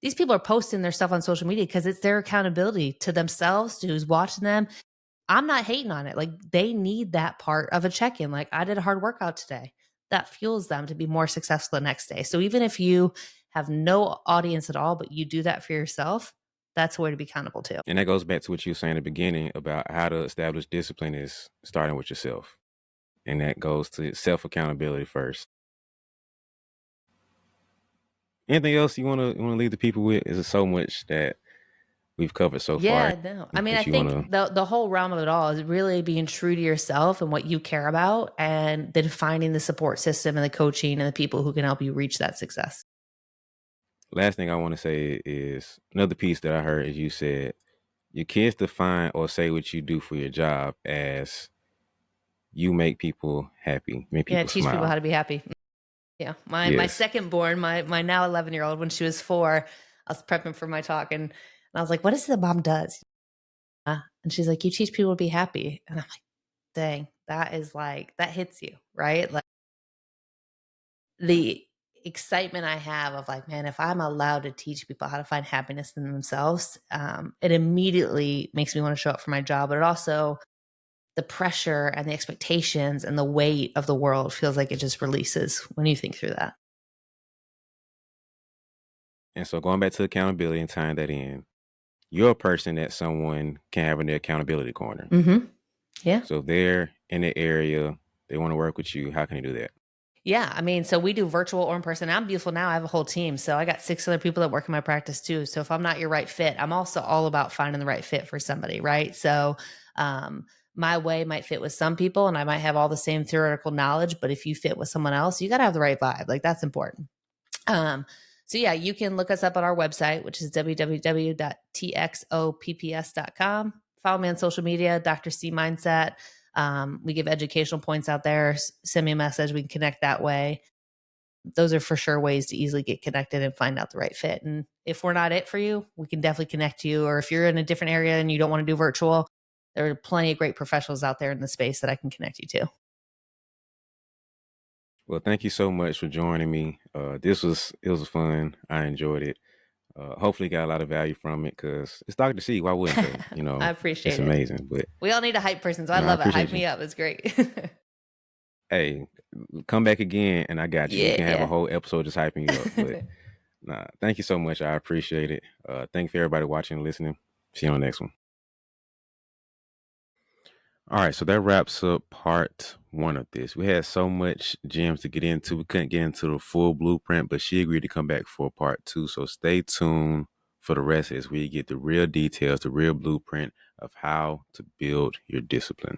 These people are posting their stuff on social media because it's their accountability to themselves, to who's watching them. I'm not hating on it. Like they need that part of a check in. Like I did a hard workout today. That fuels them to be more successful the next day. So even if you have no audience at all, but you do that for yourself, that's where to be accountable to. And that goes back to what you were saying at the beginning about how to establish discipline is starting with yourself. And that goes to self accountability first. Anything else you wanna leave the people with? Is there so much that we've covered so far Yeah, no. I mean, I that you think wanna the whole realm of it all is really being true to yourself and what you care about, and then finding the support system and the coaching and the people who can help you reach that success. last thing I wanna say is another piece that I heard is you said your kids define or say what you do for your job as you make people happy, make Yeah, people teach people how smile. to be happy. Yeah, my Yes. second born, my now 11-year-old, when she was 4, I was prepping for my talk, and I was like, "What is it the mom does?" And she's like, "You teach people to be happy." And I'm like, "Dang, that is like that hits you, right?" Like the excitement I have of like, man, if I'm allowed to teach people how to find happiness in themselves, it immediately makes me want to show up for my job. But it also the pressure and the expectations and the weight of the world feels like it just releases when you think through that. And so going back to accountability and tying that in, you're a person that someone can have in their accountability corner. Yeah. So if they're in the area, they want to work with you, how can you do that? Yeah, I mean, so we do virtual or in person. I'm beautiful now. I have a whole team. So I got 6 other people that work in my practice too. So if I'm not your right fit, I'm also all about finding the right fit for somebody, right? So um my way might fit with some people and I might have all the same theoretical knowledge, but if you fit with someone else, you got to have the right vibe. Like that's important. Um, so yeah, you can look us up on our website, which is www.txopps.com. Follow me on social media, Dr. C Mindset. We give educational points out there. Send me a message. We can connect that way. Those are for sure ways to easily get connected and find out the right fit. And if we're not it for you, we can definitely connect you. Or if you're in a different area and you don't want to do virtual, there are plenty of great professionals out there in the space that I can connect you to. Well, thank you so much for joining me. It was fun. I enjoyed it. Hopefully got a lot of value from it because it's Dr. C. Why wouldn't they? I It's appreciate it. amazing. But We all need a hype person. So I no, I love it. appreciate Hype you. me up. It's great. Hey, come back again, and I got you. We can have a Yeah. whole episode just hyping you up. But nah, thank you so much. I appreciate it. Thank you for everybody watching and listening. See you on the next one. All right, so that wraps up part one of this. We had so much gems to get into. We couldn't get into the full blueprint, but she agreed to come back for part two. So stay tuned for the rest as we get the real details, the real blueprint of how to build your discipline.